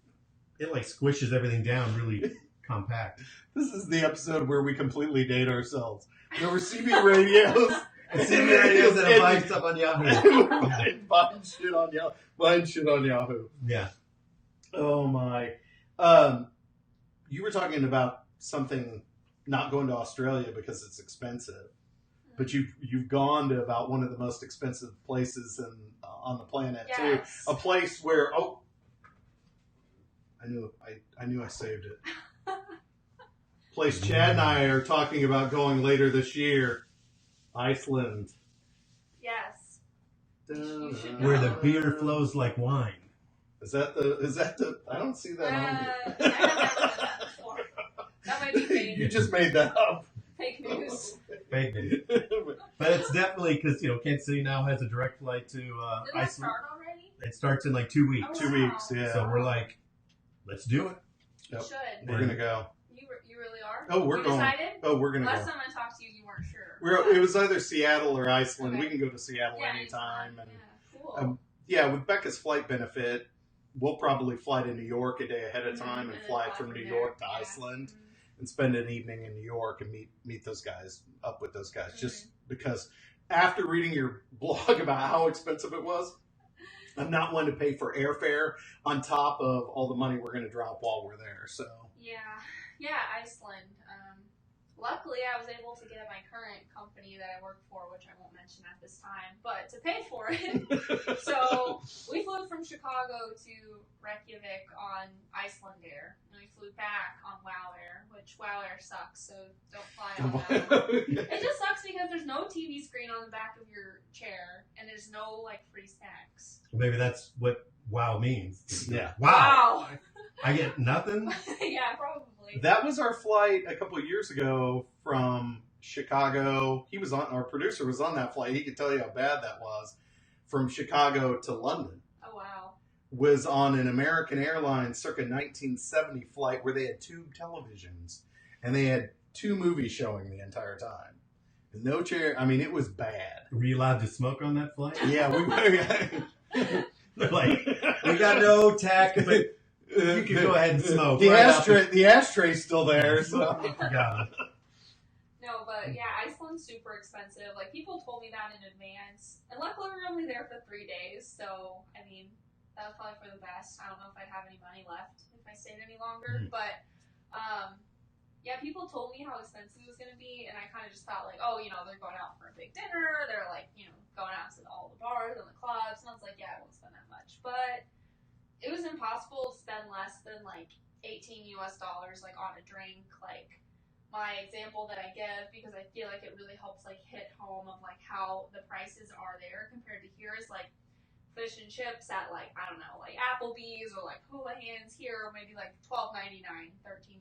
squishes everything down really compact. This is the episode where we completely date ourselves. There were CB radios. CB radios that are buying stuff on Yahoo. Buying shit on Yahoo. Buying shit on Yahoo. Yeah. Oh my. You were talking about something not going to Australia because it's expensive, but you've gone to about one of the most expensive places on the planet too. A place where I knew I saved it. Place Chad and I are talking about going later this year, Iceland. Yes. Where the beer flows like wine. Is that the? I don't see that on I have never done that before. That might be fake. You just made that up. Fake news. Fake news. But it's definitely because Kansas City now has a direct flight to Did Iceland. that start already? It starts in 2 weeks. Oh, 2 weeks, yeah. So we're like, let's do it. You Yep. should. We're gonna go. You really are? Oh, we're you going. Decided? Oh, we're gonna Last go. time I talked to you, you weren't sure. It was either Seattle or Iceland. Okay. We can go to Seattle Yeah, anytime. And yeah, cool. with Becca's flight benefit, we'll probably fly to New York a day ahead of time and fly from New York to Iceland and spend an evening in New York and meet those guys, up with those guys. Just because after reading your blog about how expensive it was, I'm not one to pay for airfare on top of all the money we're going to drop while we're there. So Yeah, Iceland. luckily, I was able to get my current company that I work for, which I won't mention at this time, but to pay for it. So we flew from Chicago to Reykjavik on Icelandair, and we flew back on WoW Air, which WoW Air sucks, so don't fly on that one. It just sucks because there's no TV screen on the back of your chair, and there's no like free snacks. Maybe that's what wow means. Yeah. Wow. I get nothing? Yeah, probably. That was our flight a couple of years ago from Chicago. He was on, our producer was on that flight. He could tell you how bad that was. From Chicago to London. Oh, wow. Was on an American Airlines circa 1970 flight where they had tube televisions. And they had 2 movies showing the entire time. No chair. I mean, it was bad. Were you allowed to smoke on that flight? Yeah, we were. They're like, we got no tack, but you can go ahead and smoke. The ashtray's still there. So. I forgot it. No, but yeah, Iceland's super expensive. Like, people told me that in advance. And luckily, we were only there for 3 days. So, I mean, that was probably for the best. I don't know if I'd have any money left if I stayed any longer. Mm-hmm. But, yeah, people told me how expensive it was going to be. And I kind of just thought, like, oh, you know, they're going out for a big dinner. They're, like, you know, going out to all the bars and the clubs. And I was like, yeah, I won't spend that much. But it was impossible to spend less than, like, $18 like, on a drink. Like, my example that I give, because I feel like it really helps like hit home of like how the prices are there compared to here, is like fish and chips at like, I don't know, like Applebee's or like Hula Hands here, maybe like $12.99, $13.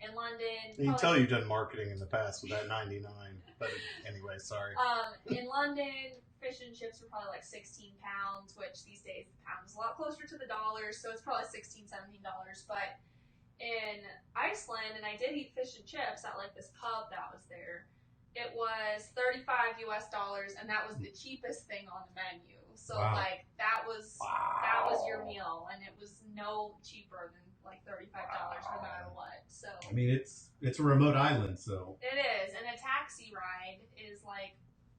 In London, You can tell you've done marketing in the past with that 99. But anyway, sorry. In London, fish and chips are probably like 16 pounds, which these days the pound is a lot closer to the dollars, so it's probably $16, $17. But in Iceland, and I did eat fish and chips at like this pub that was there, it was $35, and that was the cheapest thing on the menu. So wow. Like that was your meal, and it was no cheaper than like $35 no matter what. So I mean, it's a remote island, so it is, and a taxi ride is like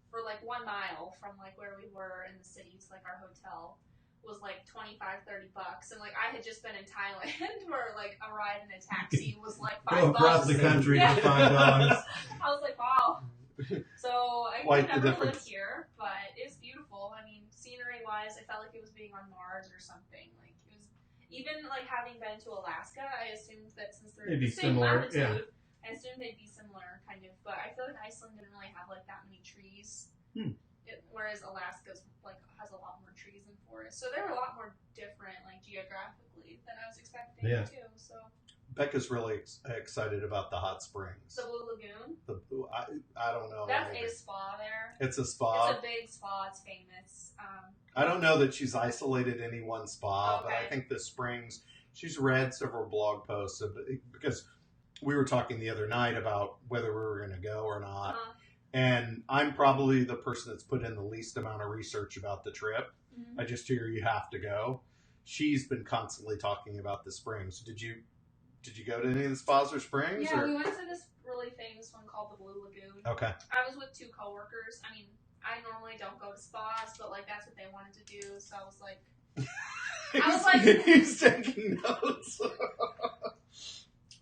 for like 1 mile from like where we were in the city to like our hotel was like $25-$30, and like I had just been in Thailand where like a ride in a taxi was like $5. go across the country for $5. I was like, wow. So I Quite could the never live difference. here, but it's beautiful. I mean, scenery wise, I felt like it was being on Mars or something. Like it was, even like having been to Alaska, I assumed that since they're They'd the be same similar, latitude, I assumed they'd be similar, kind of. But I feel like Iceland didn't really have like that many trees. Whereas Alaska's like has a lot more trees and forests, so they're a lot more different, like geographically, than I was expecting too. So Becca's really excited about the hot springs. the Blue Lagoon, I don't know. that's a spa there. It's a spa. It's a big spa. It's famous. I don't know that she's isolated any one spa, but I Okay. think the springs. She's read several blog posts because we were talking the other night about whether we were going to go or not. And I'm probably the person that's put in the least amount of research about the trip. Mm-hmm. I just hear you have to go. She's been constantly talking about the springs. Did you go to any of the spas or springs? Yeah, or? we went to this really famous one called the Blue Lagoon. Okay. I was with 2 coworkers. I mean, I normally don't go to spas, but like that's what they wanted to do, so I was like, He's taking notes.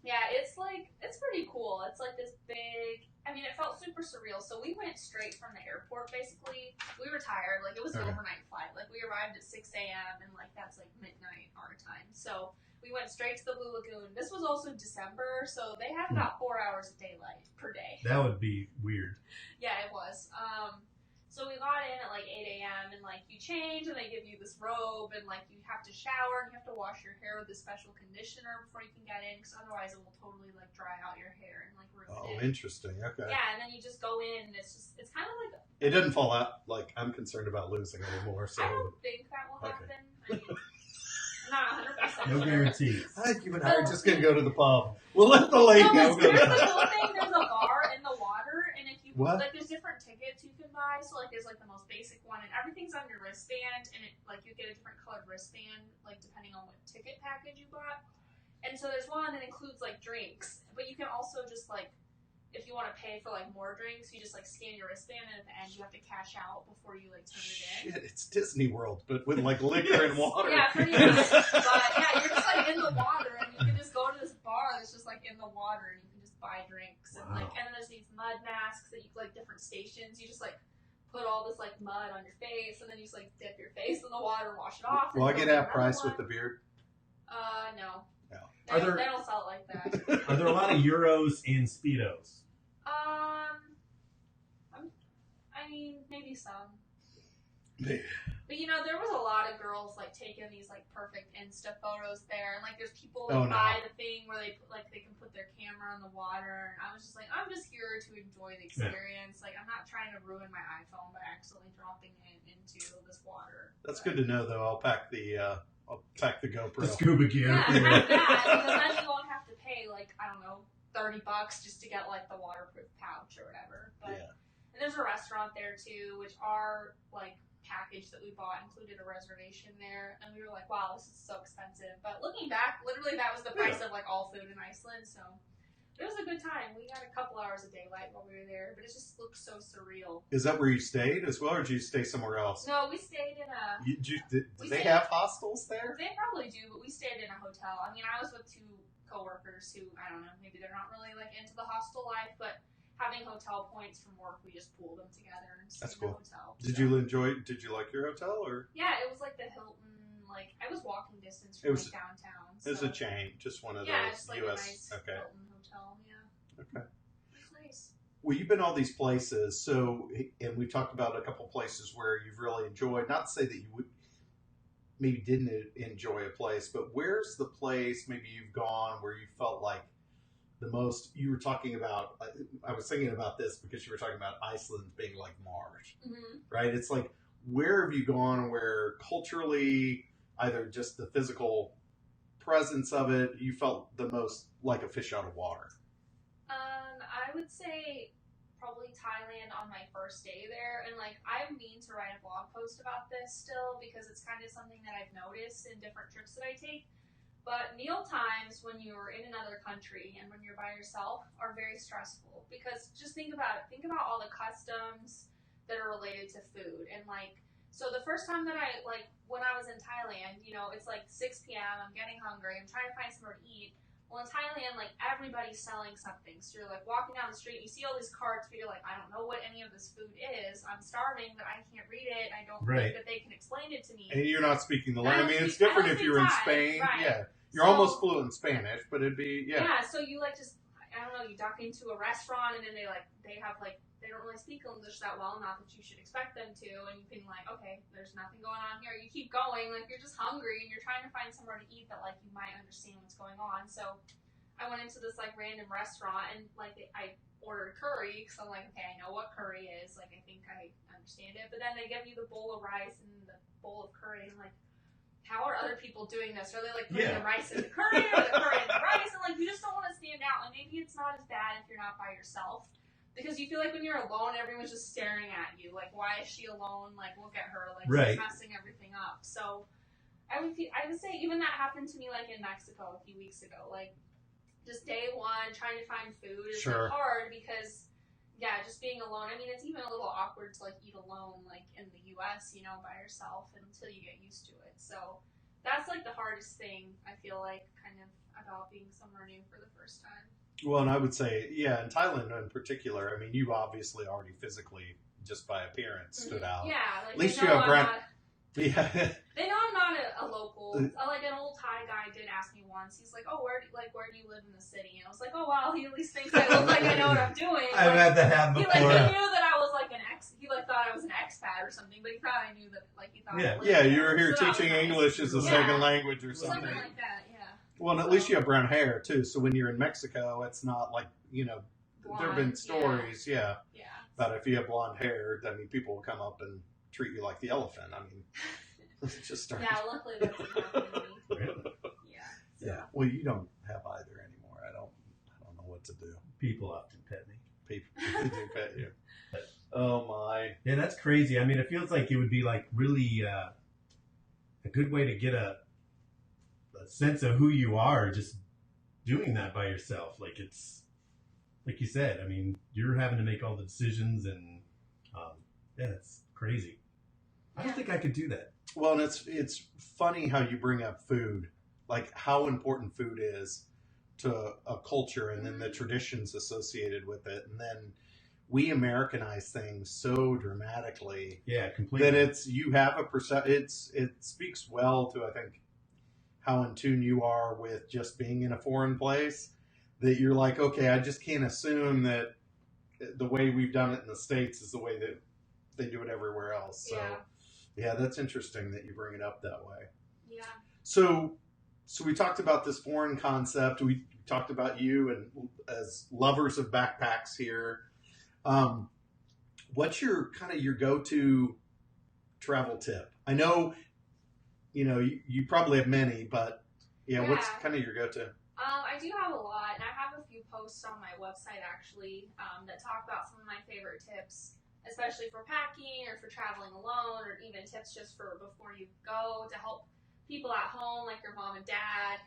yeah, it's pretty cool. It's like this big. I mean, it felt super surreal. So we went straight from the airport. Basically, we were tired. Like it was an overnight flight. Like we arrived at 6 a.m. and like that's like midnight our time. So we went straight to the Blue Lagoon. This was also December, so they had about 4 hours of daylight per day. that would be weird. Yeah, it was. So we got in at like 8 a.m. and like you change and they give you this robe and like you have to shower and you have to wash your hair with a special conditioner before you can get in because otherwise it will totally like dry out your hair and like ruin Oh, it. interesting. Okay. Yeah, and then you just go in and it's kind of like. It doesn't fall out. Like I'm concerned about losing anymore. So I don't think that will happen. I mean, I'm not 100% No sure. guarantees. I think you and I are just gonna go to the pub. We'll let the lady No, know. here's the cool thing. There's a bar in the water, and if you What? like, there's different tickets you can buy. So like, there's like the most basic one, and everything's on your wristband, and it like you get a different colored wristband, like depending on what ticket package you bought. And so there's one that includes like drinks, but you can also just like, if you want to pay for like more drinks, you just like scan your wristband, and at the end you have to cash out before you like turn it in. Shit, it's Disney World, but with like liquor and water. Yeah, pretty much. But yeah, you're just like in the water, and you can just go to this bar that's just like in the water, and you can just buy drinks and Wow. and then there's these mud masks that you like different stations. You just like put all this like mud on your face and then you just like dip your face in the water and wash it off. Will I and get go half get price another with the one. beard? No. No. Are there- They don't sell it like that. Are there a lot of Euros and Speedos? I mean, maybe some. Yeah. But you know, there was a lot of girls like taking these like perfect Insta photos there, and like there's people Oh, that no. buy the thing where they put, like they can put their camera in the water, and I was just like, I'm just here to enjoy the experience. Like I'm not trying to ruin my iPhone by accidentally dropping it into this water. That's good to know, though. I'll pack the GoPro. The scuba gear. Yeah, have that because then you won't have to pay like I don't know $30 just to get like the waterproof pouch or whatever. But Yeah. and there's a restaurant there too, which our like package that we bought included a reservation there, and we were like, wow, this is so expensive. But looking back, literally that was the price of like all food in Iceland, so it was a good time. We got a couple hours of daylight while we were there, but it just looked so surreal. Is that where you stayed as well, or did you stay somewhere else? No, we stayed in a. Did they have hostels there? They probably do, but we stayed in a hotel. I mean, I was with two coworkers who I don't know, maybe they're not really like into the hostel life, but having hotel points from work, we just pooled them together and stayed That's in cool. a hotel. Did So- you like your hotel, or Yeah, it was like the Hilton. Like I was walking distance It from was- like downtown. it was so- a chain, just one of Yeah, those just like U.S. a nice Okay. Hilton hotel. Yeah. Okay. It was nice. Well, you've been all these places, so and we talked about a couple places where you've really enjoyed. Not to say that you would maybe didn't enjoy a place, but where's the place maybe you've gone where you felt like the most? You were talking about. I was thinking about this because you were talking about Iceland being like Mars, Mm-hmm. right? It's like where have you gone where culturally, either just the physical presence of it, you felt the most like a fish out of water? I would say probably Thailand on my first day there, and like I mean to write a blog post about this still because it's kind of something that I've noticed in different trips that I take. But meal times when you're in another country and when you're by yourself are very stressful because just think about it. Think about all the customs that are related to food and like. So the first time that I like when I was in Thailand, you know, it's like 6 p.m. I'm getting hungry. I'm trying to find somewhere to eat. Well, in Thailand, like everybody's selling something. So you're like walking down the street, you see all these carts, but you're like, I don't know what any of this food is. I'm starving, but I can't read it. I don't Right. think that they can explain it to me. And you're not speaking the I language. I don't mean, it's speak- I different don't if you're in speak Thai, Spain. right. Yeah, you're So- almost fluent in Spanish, but it'd be Yeah, so you like just I don't know, you duck into a restaurant and then they don't really speak English that well, not that you should expect them to, and you can like, okay, there's nothing going on here. You keep going, like you're just hungry and you're trying to find somewhere to eat that like you might understand what's going on. So I went into this like random restaurant and like I ordered curry because I'm like, okay, I know what curry is. Like I think I understand it, but then they give you the bowl of rice and the bowl of curry and like. How are other people doing this? Are they like putting the rice in the curry or the curry in the rice? And like you just don't want to stand out. And maybe it's not as bad if you're not by yourself. Because you feel like when you're alone, everyone's just staring at you. Like, why is she alone? Like, look at her. Like, Right. she's messing everything up. So, I would say even that happened to me, like, in Mexico a few weeks ago. Like, just day one, trying to find food is Sure. like, hard because, yeah, just being alone. I mean, it's even a little awkward to, like, eat alone, like, in the U.S., you know, by yourself until you get used to it. So, that's, like, the hardest thing, I feel like, kind of, about being somewhere new for the first time. Well, and I would say, yeah, in Thailand in particular, I mean, you obviously already physically, just by appearance, stood out. Yeah, like At least they you know have I'm brand- not, Yeah. they know I'm not a local. Like an old Thai guy did ask me once. He's like, "Oh, where do you live in the city?" And I was like, "Oh, well, he at least thinks I look like I know what I'm doing." I've had that happen He before. like he knew that I was like he like thought I was an expat or something, but he thought I knew that like he thought. Yeah. I lived Yeah, there. you were here So that was teaching nice. English as a Yeah. second language or something. Something like that, yeah. Well, and at least you have brown hair, too. So when you're in Mexico, it's not like, you know, there have been Blonde, stories, yeah, Yeah. about if you have blonde hair, I mean, people will come up and treat you like the elephant. I mean, it's just started. Yeah, luckily that didn't happen to me. Yeah. So. Yeah. Well, you don't have either anymore. I don't know what to do. People often pet me. People do pet you. Oh my. Yeah, that's crazy. I mean, it feels like it would be like really a good way to get a sense of who you are just doing that by yourself. Like it's, like you said, I mean, you're having to make all the decisions and yeah, it's crazy. I don't think I could do that. Well, and it's funny how you bring up food, like how important food is to a culture and then the traditions associated with it, and then we Americanize things so dramatically. Yeah, completely. That you have a it speaks well to, I think, how in tune you are with just being in a foreign place. That you're like, okay, I just can't assume that the way we've done it in the States is the way that they do it everywhere else. So, yeah, that's interesting that you bring it up that way. Yeah. So we talked about this foreign concept. We talked about you and as lovers of backpacks here. What's your go-to travel tip? I know, you probably have many, but what's kind of your go-to? I do have a lot, and I have a few posts on my website actually that talk about some of my favorite tips, especially for packing or for traveling alone, or even tips just for before you go to help people at home, like your mom and dad,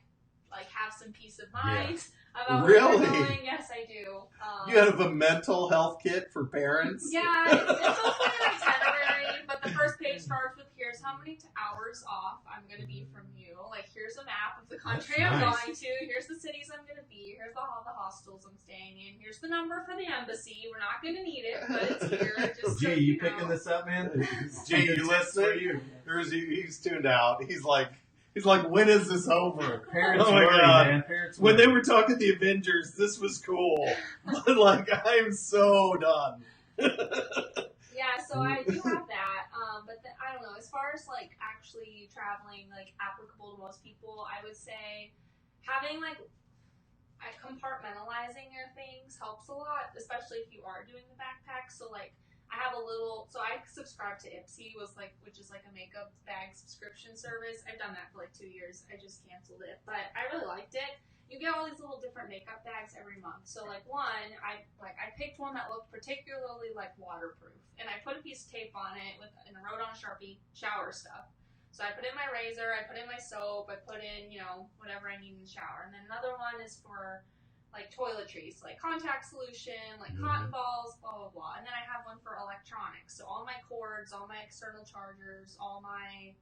like have some peace of mind about where they're going. Yes, I do. You have a mental health kit for parents? Yeah, it's mostly an itinerary, but the first page starts with here's how many hours off I'm going to be from you. Like, here's a map of the country I'm going to. Here's the cities I'm going to be. Here's the hostels I'm staying in. Here's the number for the embassy. We're not going to need it, but it's here. Just Gee, you picking this up, man? Gee, you listening? He's tuned out. He's like, when is this over? Parents oh my worry, God. Man. Parents when worry. they were talking the Avengers, this was cool. But like, I am so done. Yeah, so I do have that. But I don't know. As far as like actually traveling, like applicable to most people, I would say having like compartmentalizing your things helps a lot, especially if you are doing the backpack. So like, I have I subscribe to Ipsy, which is like a makeup bag subscription service. I've done that for like 2 years. I just canceled it, but I really liked it. You get all these little different makeup bags every month. So like I picked one that looked particularly like waterproof, and I put a piece of tape on it and I wrote on a Sharpie shower stuff. So I put in my razor, I put in my soap, I put in whatever I need in the shower, and then another one is for like toiletries, like contact solution, like cotton balls, blah, blah, blah. And then I have one for electronics. So all my cords, all my external chargers, all my,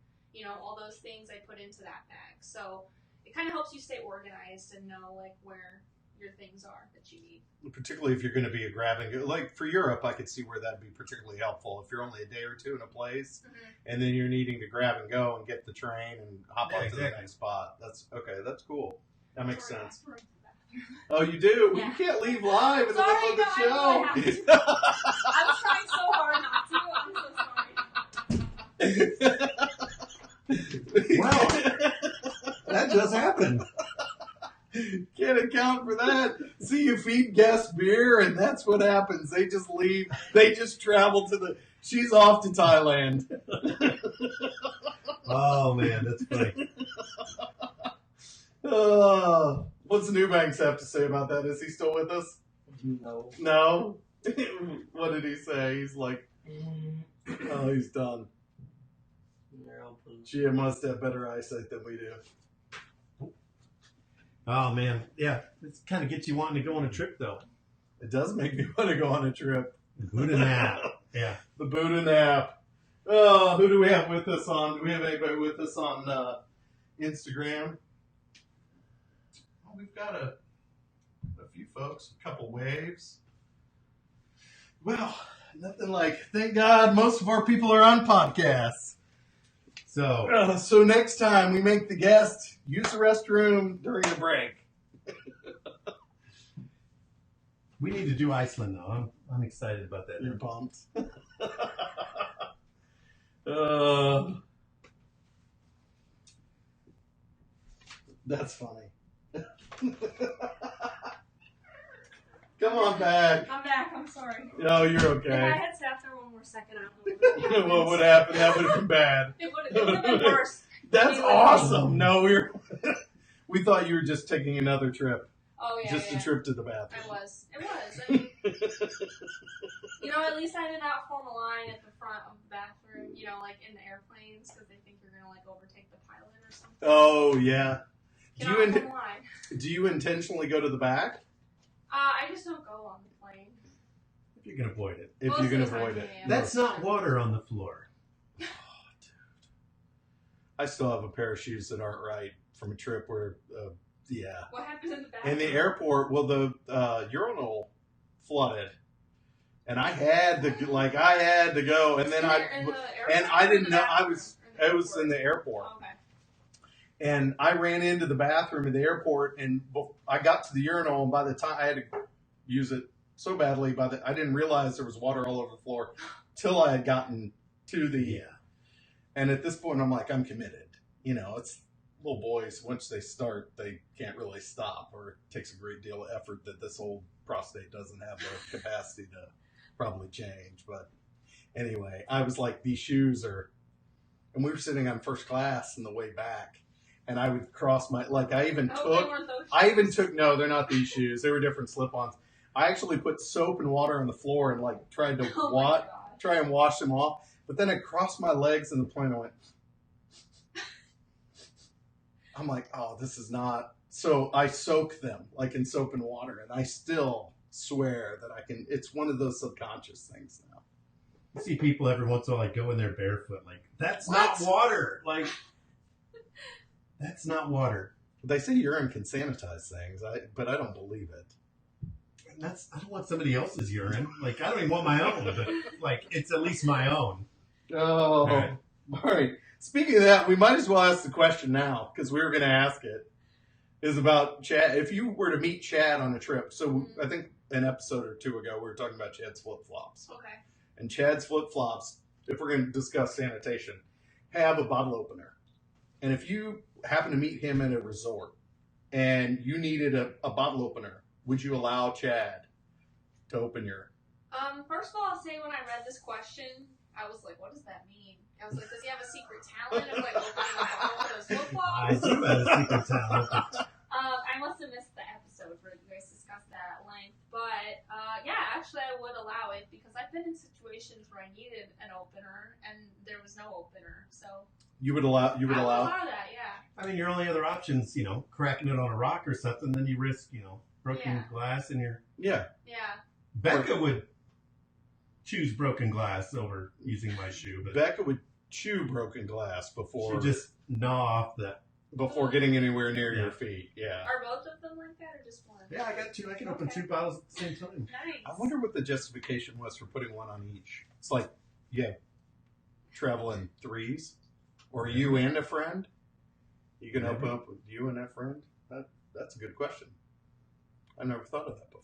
all those things I put into that bag. So it kind of helps you stay organized and know like where your things are that you need. Particularly if you're going to be like for Europe, I could see where that'd be particularly helpful. If you're only a day or two in a place and then you're needing to grab and go and get the train and hop onto the next spot. That's okay. That's cool. That makes sense. Oh, you do? Yeah. You can't leave live in the middle of the I show. I was trying so hard not to. I'm so sorry. Wow. That does happen. Can't account for that. See, you feed guests beer, and that's what happens. They just leave. They just travel she's off to Thailand. Oh, man, that's funny. What's Newbanks have to say about that? Is he still with us? No. No? What did he say? He's like, oh, he's done. Gee, I must have better eyesight than we do. Oh, man. Yeah, it kind of gets you wanting to go on a trip, though. It does make me want to go on a trip. The Buddha nap. Yeah. The Buddha nap. Oh, who do we have with us on? Do we have anybody with us on Instagram? Well, we've got a few folks, a couple waves. Well, nothing like, thank God most of our people are on podcasts. So next time we make the guest use the restroom during the break. We need to do Iceland, though. I'm excited about that. You're pumped. That's funny. Come on back. I'm back. I'm sorry. No, you're okay. If I had sat there one more second, I don't know what would happen? That would have been bad. It would have been worse. That's awesome. No, we thought you were just taking another trip. Oh, yeah. Just a trip to the bathroom. It was. I mean, at least I did not form a line at the front of the bathroom, like in the airplanes, because they think you're going to, like, overtake the pilot or something. Oh, yeah. Do you intentionally go to the back? I just don't go on the plane. If you can avoid it. If you can avoid it. That's not water on the floor. Oh, dude. I still have a pair of shoes that aren't right from a trip where Yeah. What happened in the bathroom? In the airport, well, the urinal flooded, and I had to go, and then I didn't know I was in the airport, Okay. and I ran into the bathroom in the airport, and I got to the urinal, and by the time I had to use it so badly, I didn't realize there was water all over the floor till I had gotten to the. And at this point, I'm like, I'm committed. You know, it's little boys. Once they start, they can't really stop, or it takes a great deal of effort that this old prostate doesn't have the capacity to probably change. But anyway, I was like, these shoes are, and we were sitting on first class on the way back, and I would cross my, like, I even took, no, they're not these shoes. They were different slip-ons. I actually put soap and water on the floor and like tried to try and wash them off. But then I crossed my legs in the plane. I went, I'm like, oh, this is not. So I soak them like in soap and water, and I still swear that I can. It's one of those subconscious things now. You see people every once in a while like go in there barefoot, like that's not water. Like that's not water. They say urine can sanitize things, but I don't believe it. I don't want somebody else's urine. Like I don't even want my own, but like it's at least my own. Oh, all right. Speaking of that, we might as well ask the question now because we were going to ask it. Is about Chad. If you were to meet Chad on a trip, so I think an episode or two ago we were talking about Chad's flip flops. Okay. And Chad's flip flops, if we're going to discuss sanitation, have a bottle opener. And if you happen to meet him at a resort and you needed a bottle opener, would you allow Chad to open your? First of all, I'll say when I read this question, I was like, what does that mean? I was like, does he have a secret talent of like opening a bottle with those flip flops? I do have a secret talent. I must have missed the episode where you guys discussed that at length. But yeah, actually I would allow it because I've been in situations where I needed an opener and there was no opener. So You would allow I would allow that, yeah. I mean, your only other options, cracking it on a rock or something, then you risk, broken glass in your. Yeah. Yeah. Becca would choose broken glass over using my shoe, but Becca would chew broken glass before she just gnaw off that. Before getting anywhere near your feet. Yeah. Are both of them like that or just one? Yeah, I got two. I can open two bottles at the same time. Nice. I wonder what the justification was for putting one on each. It's like, travel in threes, or you and a friend. You can open up with you and a friend. That's a good question. I've never thought of that before.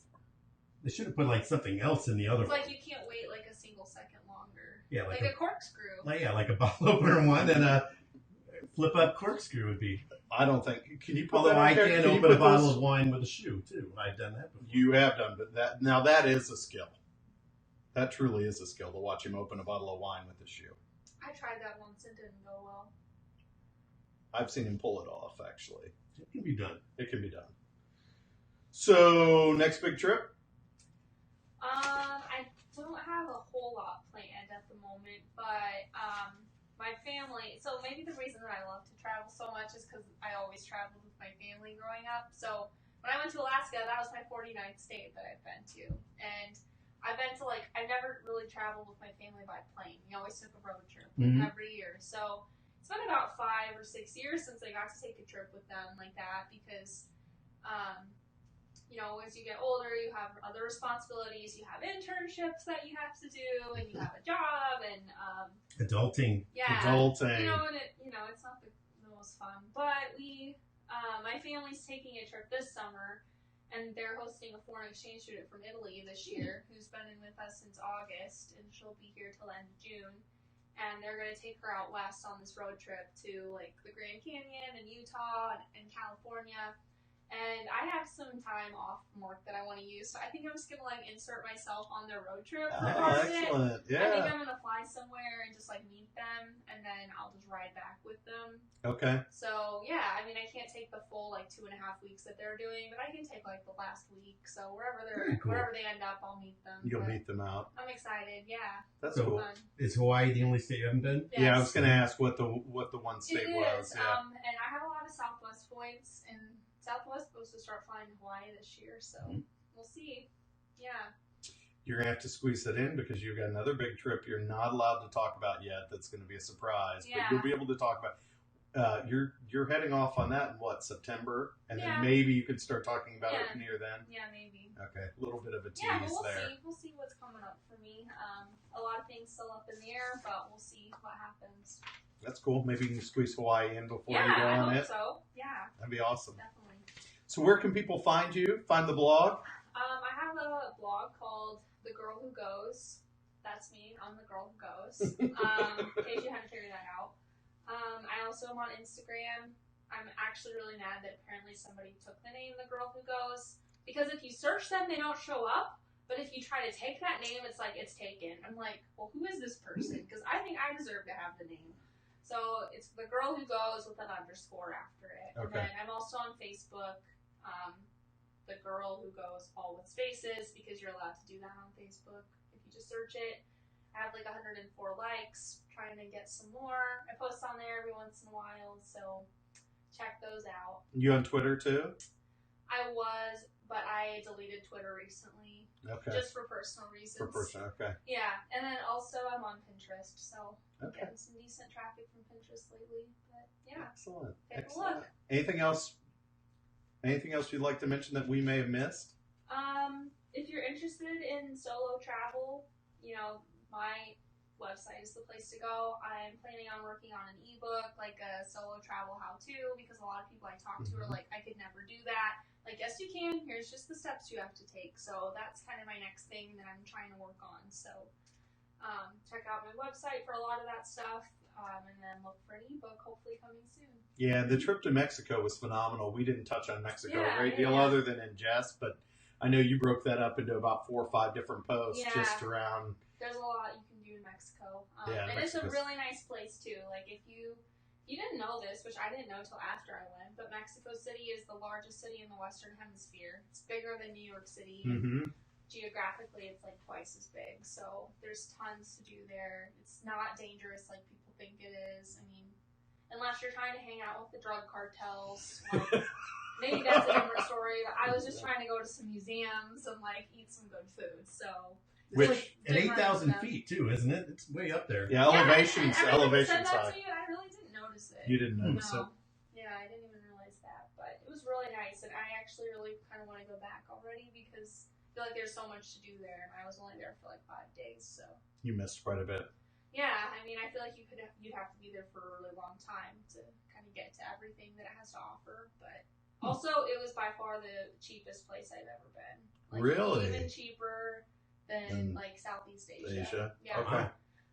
They should have put like something else in the other It's one. like you can't wait like a single second longer. Yeah, like a corkscrew. Like a bottle opener one and a flip up corkscrew would be. I don't think. Can you put Although that on I there? can you open a put bottle those- of wine with a shoe too. I've done that before. You have done, but that is a skill. That truly is a skill to watch him open a bottle of wine with his shoe. I tried that once and didn't go well. I've seen him pull it off. Actually, It can be done. it can be done. So next big trip. I don't have a whole lot planned at the moment, but my family. So maybe the reason that I love to travel so much is because I always traveled with my family growing up. So when I went to Alaska, that was my 49th state that I've been to, and I've been to I never really traveled with my family by plane. We always took a road trip every year. So it's been about 5 or 6 years since I got to take a trip with them like that because. As you get older, you have other responsibilities. You have internships that you have to do, and you have a job, and Adulting. yeah, Adulting. and it's not the most fun. But my family's taking a trip this summer, and they're hosting a foreign exchange student from Italy this year, who's been in with us since August, and she'll be here till the end of June. And they're going to take her out west on this road trip to the Grand Canyon and Utah and California. And I have some time off from work that I want to use, so I think I'm just gonna insert myself on their road trip. Oh, excellent! Yeah. I think I'm gonna fly somewhere and just meet them, and then I'll just ride back with them. Okay. So yeah, I mean I can't take the full 2.5 weeks that they're doing, but I can take the last week. So wherever they end up, I'll meet them. You'll meet them out. I'm excited. Yeah. That's So, cool. Fun. Is Hawaii the only state you haven't been? Yeah, I Yes. was going to ask what the one state It was. is, Yeah. and I have a lot of Southwest points, and Southwest supposed to start flying to Hawaii this year, so we'll see. Yeah. You're going to have to squeeze it in because you've got another big trip you're not allowed to talk about yet that's going to be a surprise. Yeah. But you'll be able to talk about. you're heading off on that in what, September, and Yeah. then maybe you could start talking about Yeah. it near then. Yeah, maybe. Okay, a little bit of a tease Yeah, but we'll there. see. We'll see what's coming up for me. A lot of things still up in the air, but we'll see what happens. That's cool. Maybe you can squeeze Hawaii in before Yeah, you go I on hope it. so. Yeah, That'd be awesome. definitely. So where can people find you? Find the blog? I have a blog called The Girl Who Goes. That's me. I'm the girl who goes. In case you hadn't figured that out. I also am on Instagram. I'm actually really mad that apparently somebody took the name The Girl Who Goes. Because if you search them, they don't show up. But if you try to take that name, it's like it's taken. I'm like, well, who is this person? Because I think I deserve to have the name. So it's The Girl Who Goes with an underscore after it. Okay. And then I'm also on Facebook. The Girl Who Goes, all with spaces, because you're allowed to do that on Facebook if you just search it. I have like 104 likes, trying to get some more. I post on there every once in a while, so check those out. You on Twitter too? I was, but I deleted Twitter recently, Okay. just for personal reasons. Per person, okay. Yeah, and then also I'm on Pinterest, so I'm Okay. getting some decent traffic from Pinterest lately. But yeah, Excellent. take Excellent. a look. Anything else? Anything else you'd like to mention that we may have missed? If you're interested in solo travel, my website is the place to go. I'm planning on working on an ebook, like a solo travel how-to, because a lot of people I talk to are like, I could never do that. Like, yes, you can. Here's just the steps you have to take. So that's kind of my next thing that I'm trying to work on. So check out my website for a lot of that stuff, and then look for an ebook, hopefully coming soon. Yeah, the trip to Mexico was phenomenal. We didn't touch on Mexico a great deal yeah. other than in jest, but I know you broke that up into about 4 or 5 different posts Yeah. just around. There's a lot you can do in Mexico. Yeah, and it's a Mexico's- really nice place too. Like if you didn't know this, which I didn't know till after I went, but Mexico City is the largest city in the Western Hemisphere. It's bigger than New York City. Mm-hmm. Geographically, it's like twice as big. So there's tons to do there. It's not dangerous like people think it is. I mean, unless you're trying to hang out with the drug cartels. Like, maybe that's a different story. But I was just trying to go to some museums and like eat some good food. So Which Which- at different 8,000 stuff. feet too, isn't it? It's way up there. Yeah, elevation's yeah, and everyone elevation's said that high. to you, and I really didn't notice it. You didn't No. notice it. Yeah, I didn't even realize that, but it was really nice, and I actually really kind of want to go back already because I feel like there's so much to do there, and I was only there for like 5 days, so. You missed quite a bit. Yeah, I mean, I feel like you'd have to be there for a really long time to kind of get to everything that it has to offer, but also it was by far the cheapest place I've ever been. Like, Really? Even cheaper than like Southeast Asia. Asia. Yeah. Okay.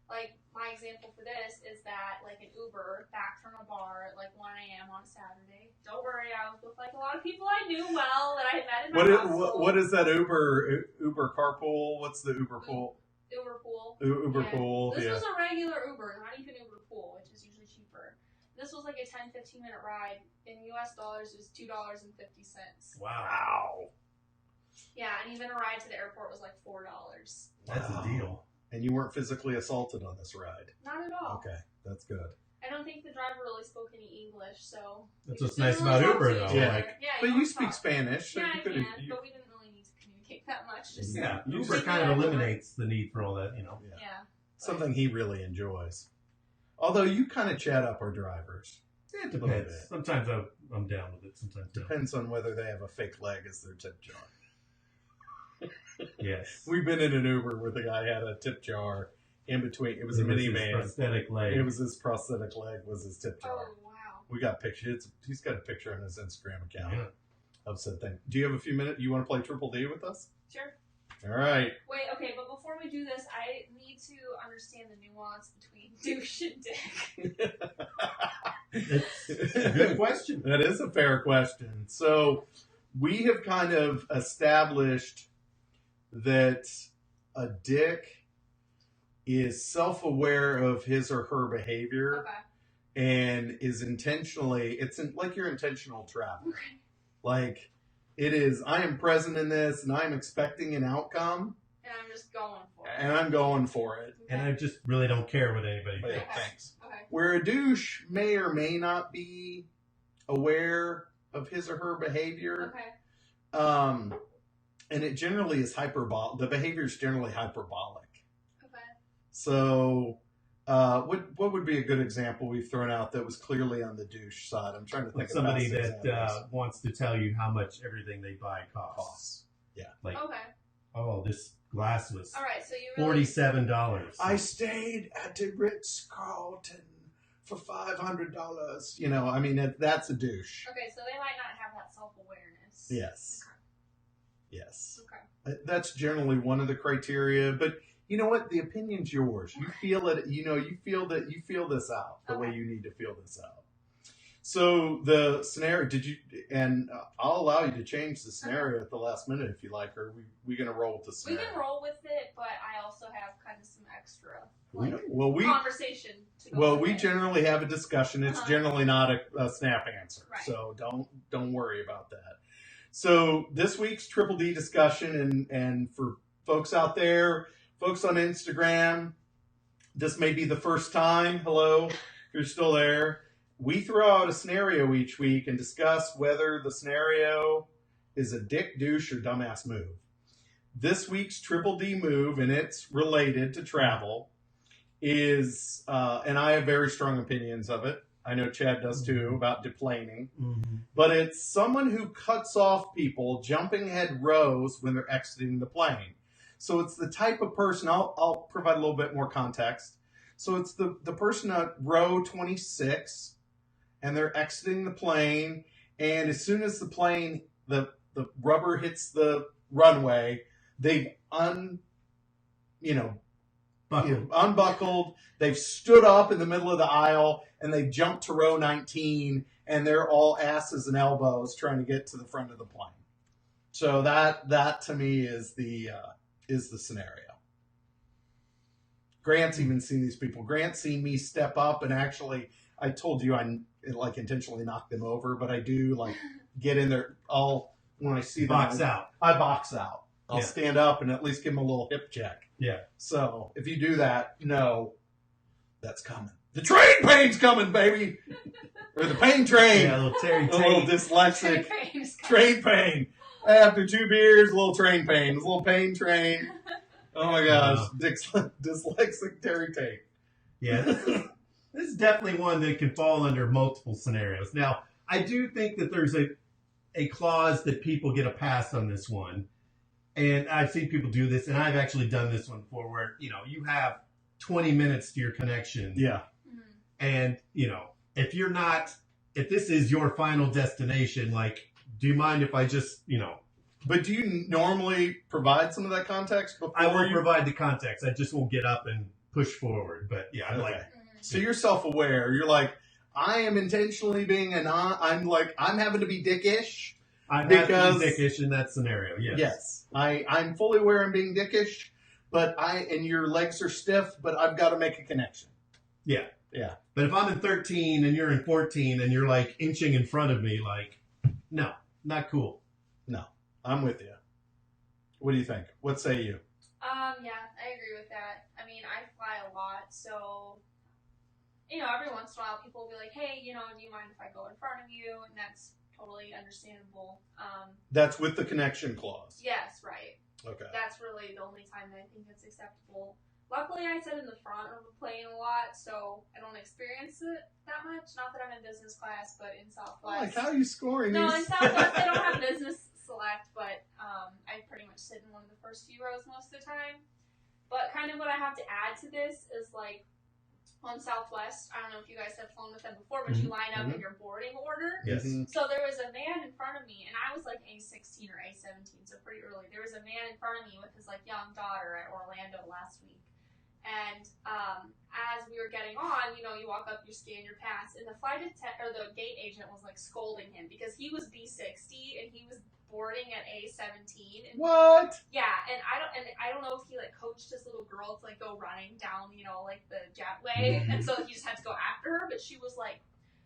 Like, my example for this is that, like, an Uber back from a bar at, like, 1 a.m. on a Saturday. Don't worry, I was with, like, a lot of people I knew well that I had met in my household. What is that Uber carpool? What's the Uber pool? Uber pool. Uber Yeah. pool, This yeah. was a regular Uber, not even Uber pool, which is usually cheaper. This was, like, a 10-15 minute ride. In U.S. dollars, it was $2.50. Wow. Yeah, and even a ride to the airport was, like, $4. That's Wow. a deal. And you weren't physically assaulted on this ride. Not at all. Okay, that's good. I don't think the driver really spoke any English, so... That's we what's just nice didn't about really Uber, talk to though. each Yeah. other. Like, Yeah, But you don't speak talk. Spanish, so Yeah, you I could can, have. but we didn't really need to communicate that much. Just yeah, You Uber just- kind of eliminates the need for all that, yeah. Something he really enjoys. Although you kind of chat up our drivers. It little depends. bit. Sometimes I'm down with it. Sometimes no. Depends on whether they have a fake leg as their tip jar. Yes. We've been in an Uber where the guy had a tip jar in between. It was a His minivan. prosthetic leg. It was his prosthetic leg was his tip jar. Oh, wow. We got pictures. He's got a picture on his Instagram account Yeah. of said thing. Do you have a few minutes? You want to play Triple D with us? Sure. All right. Wait, okay, but before we do this, I need to understand the nuance between douche and dick. It's a good question. That is a fair question. So we have kind of established that a dick is self-aware of his or her behavior Okay. and is intentionally, like your intentional travel. Okay. Like it is, I am present in this and I'm expecting an outcome And I'm just going for it. and I'm going for it. And I just really don't care what anybody But, thinks. thanks. Okay. Where a douche may or may not be aware of his or her behavior. Okay. And it generally is hyperbolic. The behavior is generally hyperbolic. Okay. So What would be a good example we've thrown out that was clearly on the douche side? I'm trying to think Like of somebody past that examples. wants to tell you how much everything they buy costs. Costs. Like, Okay. oh, this glass was All right. So you really. $47. I stayed at the Ritz Carlton for $500. You know, I mean, that's a douche. Okay, so they might not have that self-awareness. Yes. Yes. Okay. That's generally one of the criteria, but you know what? The opinion's yours. You feel it. You know, you feel this out the way Okay. you need to feel this out. So the scenario, and I'll allow you to change the scenario at the last minute if you like, or we going to roll with the We scenario? can roll with it, but I also have kind of some extra conversation to go with we it. generally have a discussion. It's generally not a snap answer, Right. so don't worry about that. So this week's Triple D discussion, and for folks out there, folks on Instagram, this may be the first time. Hello, if you're still there. We throw out a scenario each week and discuss whether the scenario is a dick, douche, or dumbass move. This week's Triple D move, and it's related to travel, is, and I have very strong opinions of it. I know Chad does too, about deplaning. Mm-hmm. But it's someone who cuts off people jumping ahead rows when they're exiting the plane. So it's the type of person, I'll provide a little bit more context. So it's the person at row 26, and they're exiting the plane, and as soon as the plane, the rubber hits the runway, they've unbuckled, they've stood up in the middle of the aisle, and they jumped to row 19, and they're all asses and elbows trying to get to the front of the plane. So that to me is the scenario. Grant's even seen these people. Grant's seen me step up, and actually, I told you I intentionally knock them over, but I do get in there. When I see them, I box out. I'll stand up and at least give them a little hip check. Yeah. So if you do that, no, that's coming. The train pain's coming, baby, or the pain train. Yeah, a little Terry A little dyslexic train pain. After 2 beers, a little train pain. A little pain train. Oh my gosh, dyslexic Terry Tate. Yeah, this is definitely one that can fall under multiple scenarios. Now, I do think that there's a clause that people get a pass on this one. And I've seen people do this, and I've actually done this one before where, you have 20 minutes to your connection. Yeah. And, if this is your final destination, do you mind if I just, But do you normally provide some of that context before? I will provide the context. I just won't get up and push forward. But yeah, I'm okay. So you're self-aware. You're like, I am intentionally being I'm having to be dickish. I'm having to be dickish in that scenario. Yes. Yes. I'm fully aware I'm being dickish, and your legs are stiff, but I've got to make a connection. Yeah. Yeah. But if I'm in 13 and you're in 14 and you're inching in front of me, no, not cool. No, I'm with you. What do you think? What say you? Yeah, I agree with that. I mean, I fly a lot, so, every once in a while people will be like, hey, do you mind if I go in front of you? And that's totally understandable. That's with the connection clause. Yes, right. Okay. That's really the only time that I think it's acceptable. Luckily, I sit in the front of the plane a lot, so I don't experience it that much. Not that I'm in business class, but in Southwest. How are you scoring No, these? in Southwest, I don't have business select, but I pretty much sit in one of the first few rows most of the time. But kind of what I have to add to this is on Southwest, I don't know if you guys have flown with them before, but you line up in your boarding order. Yes. So there was a man in front of me, and I was A16 or A17, so pretty early. There was a man in front of me with his young daughter at Orlando last week. And as we were getting on, you walk up, you scan your pass, and the flight attendant or the gate agent was scolding him because he was B60 and he was boarding at A17. And, what? yeah, and I don't know if he coached his little girl to go running down, the jetway, and so he just had to go after her. But she was like,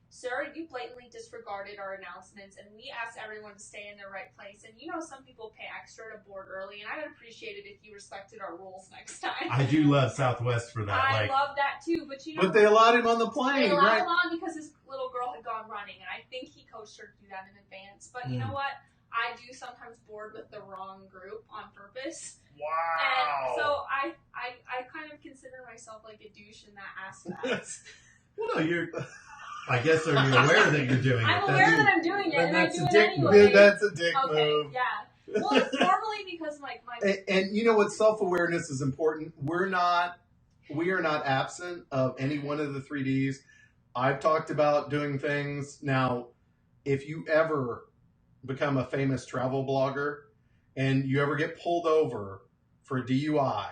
"Sir, you blatantly disregarded our announcements, and we asked everyone to stay in their right place. And some people pay extra to board early, and I would appreciate it if you respected our rules next time." I do love Southwest for that. I love that too, but But they allowed him on the plane, they allowed right? him on because his little girl had gone running, and I think he coached her to do that in advance. But you know what? I do sometimes board with the wrong group on purpose. Wow. And so I kind of consider myself like a douche in that aspect. Well, no, I guess are you aware that you're doing it? I'm aware that I'm doing it, then and I that's do a it dick anyway. move. That's a dick Okay, move. yeah. Well, it's normally because like my And you know what? Self-awareness is important. We are not absent of any one of the 3Ds. I've talked about doing things. Now, if you ever become a famous travel blogger and you ever get pulled over for a DUI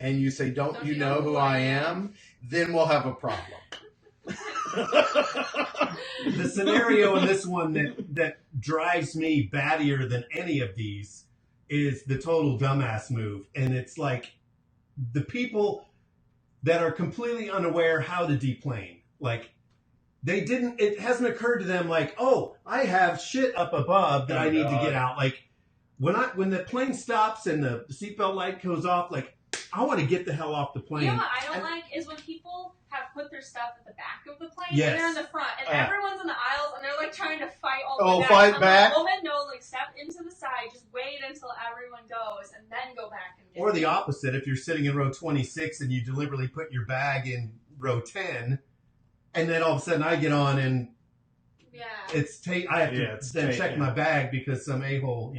and you say, don't you know who I am? Then we'll have a problem. The scenario in this one that drives me battier than any of these is the total dumbass move. And it's like the people that are completely unaware how to deplane. Like, it hasn't occurred to them like, oh, I have shit up above that I need to get out. Like, when the plane stops and the seatbelt light goes off, like, I want to get the hell off the plane. You know what I don't like is when people have put their stuff at the back of the plane Yes. and they're in the front, and everyone's in the aisles and they're like trying to fight all the way back. Fight I'm back? Like, woman, no, like step into the side, just wait until everyone goes, and then go back and get Or the it. opposite, if you're sitting in row 26 and you deliberately put your bag in row 10, and then all of a sudden I get on and Yeah. I have to then check my bag because some a-hole,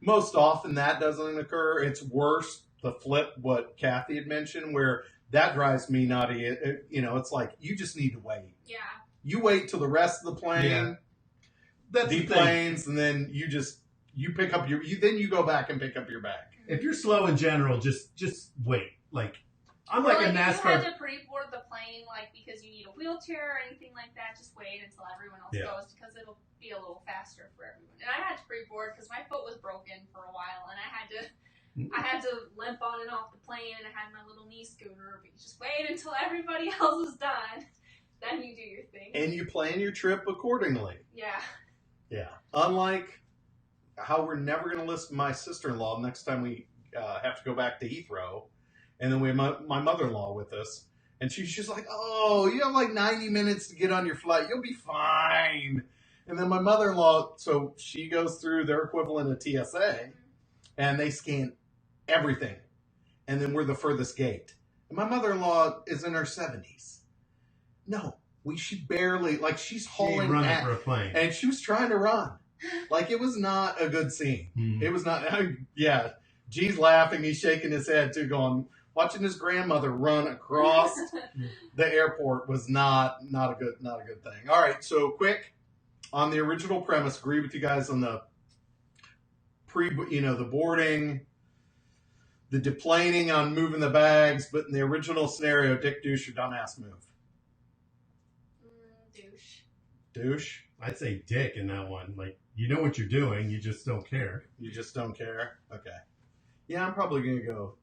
Most often that doesn't occur. It's worse, the flip, what Kathy had mentioned, where that drives me nutty. It's like, you just need to wait. Yeah. You wait till the rest of the plane That's the thing. deplanes, and then you pick up then you go back and pick up your bag. If you're slow in general, just wait. Like, I'm like a If you had NASCAR. to pre-board the plane, like because you need a wheelchair or anything like that, just wait until everyone else goes because it'll be a little faster for everyone. And I had to pre-board because my foot was broken for a while, and I had to limp on and off the plane, and I had my little knee scooter. But you just wait until everybody else is done, then you do your thing. And you plan your trip accordingly. Yeah. Yeah. Unlike how we're never going to listen to my sister-in-law next time we have to go back to Heathrow. And then we have my mother-in-law with us. And she's like, oh, you have like 90 minutes to get on your flight. You'll be fine. And then my mother-in-law, so she goes through their equivalent of TSA, and they scan everything. And then we're the furthest gate. And my mother-in-law is in her 70s. No, she barely, like she's hauling running for a plane. And she was trying to run. Like, it was not a good scene. Mm-hmm. It was not, G's laughing. He's shaking his head too, going, watching his grandmother run across the airport was not a good thing. All right, so quick on the original premise, agree with you guys on the the boarding, the deplaning on moving the bags, but in the original scenario, dick, douche, or dumbass move. Douche. Douche. I'd say dick in that one. Like, you know what you're doing, you just don't care. You just don't care. Okay. Yeah, I'm probably going to go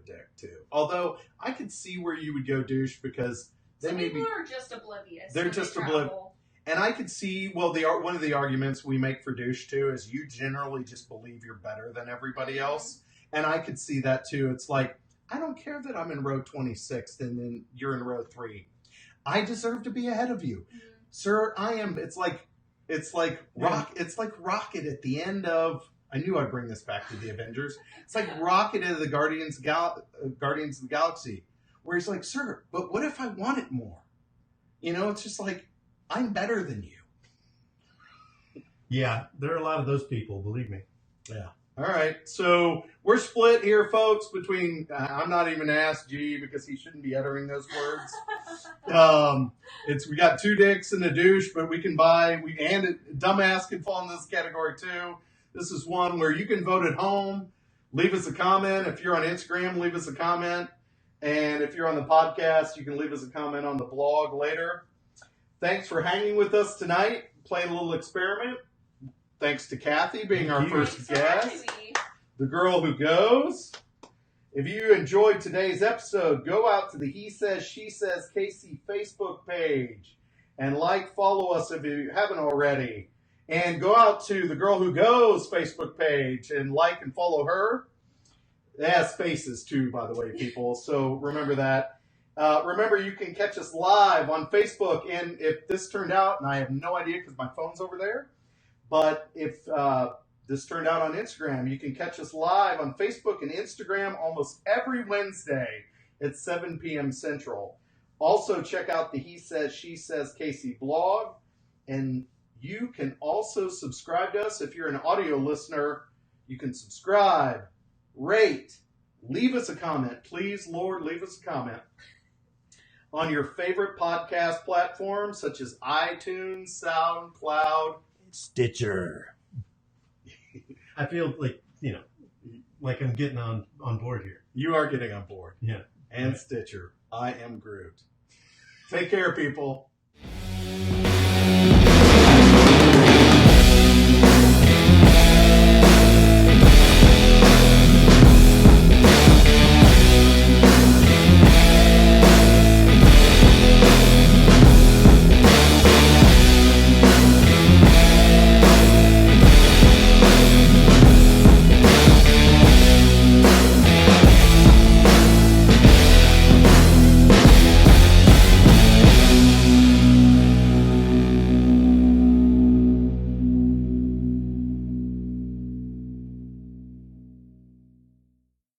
dick too. Although I could see where you would go douche because Some people are just oblivious. They're when just they oblivious. travel. And I could see, one of the arguments we make for douche too is you generally just believe you're better than everybody else. And I could see that too. It's like, I don't care that I'm in row 26 and then you're in row 3. I deserve to be ahead of you. Mm-hmm. Sir, I am. It's like Rocket at the end of, I knew I'd bring this back to the Avengers. It's like Rocket at the Guardians of the Galaxy, where he's like, sir, but what if I want it more? It's just like, I'm better than you. Yeah, there are a lot of those people, believe me. Yeah. All right. So we're split here, folks, between, I'm not even going to ask G because he shouldn't be uttering those words. We got 2 dicks and a douche, but we can and a dumbass can fall in this category too. This is one where you can vote at home. Leave us a comment. If you're on Instagram, leave us a comment. And if you're on the podcast, you can leave us a comment on the blog later. Thanks for hanging with us tonight, playing a little experiment. Thanks to Kathy being our first guest. The girl who goes. If you enjoyed today's episode, go out to the He Says, She Says KC Facebook page and follow us if you haven't already. And go out to the Girl Who Goes Facebook page and and follow her. It has spaces too, by the way, people. So remember that. Remember, you can catch us live on Facebook. And if this turned out, and I have no idea because my phone's over there, but if this turned out on Instagram, you can catch us live on Facebook and Instagram almost every Wednesday at 7 p.m. Central. Also, check out the He Says, She Says Casey blog. And you can also subscribe to us. If you're an audio listener, you can subscribe, rate, leave us a comment. Please, Lord, leave us a comment on your favorite podcast platforms such as iTunes, SoundCloud, Stitcher. I feel like, like I'm getting on board here. You are getting on board. Yeah. And Stitcher. I am Groot. Take care, people.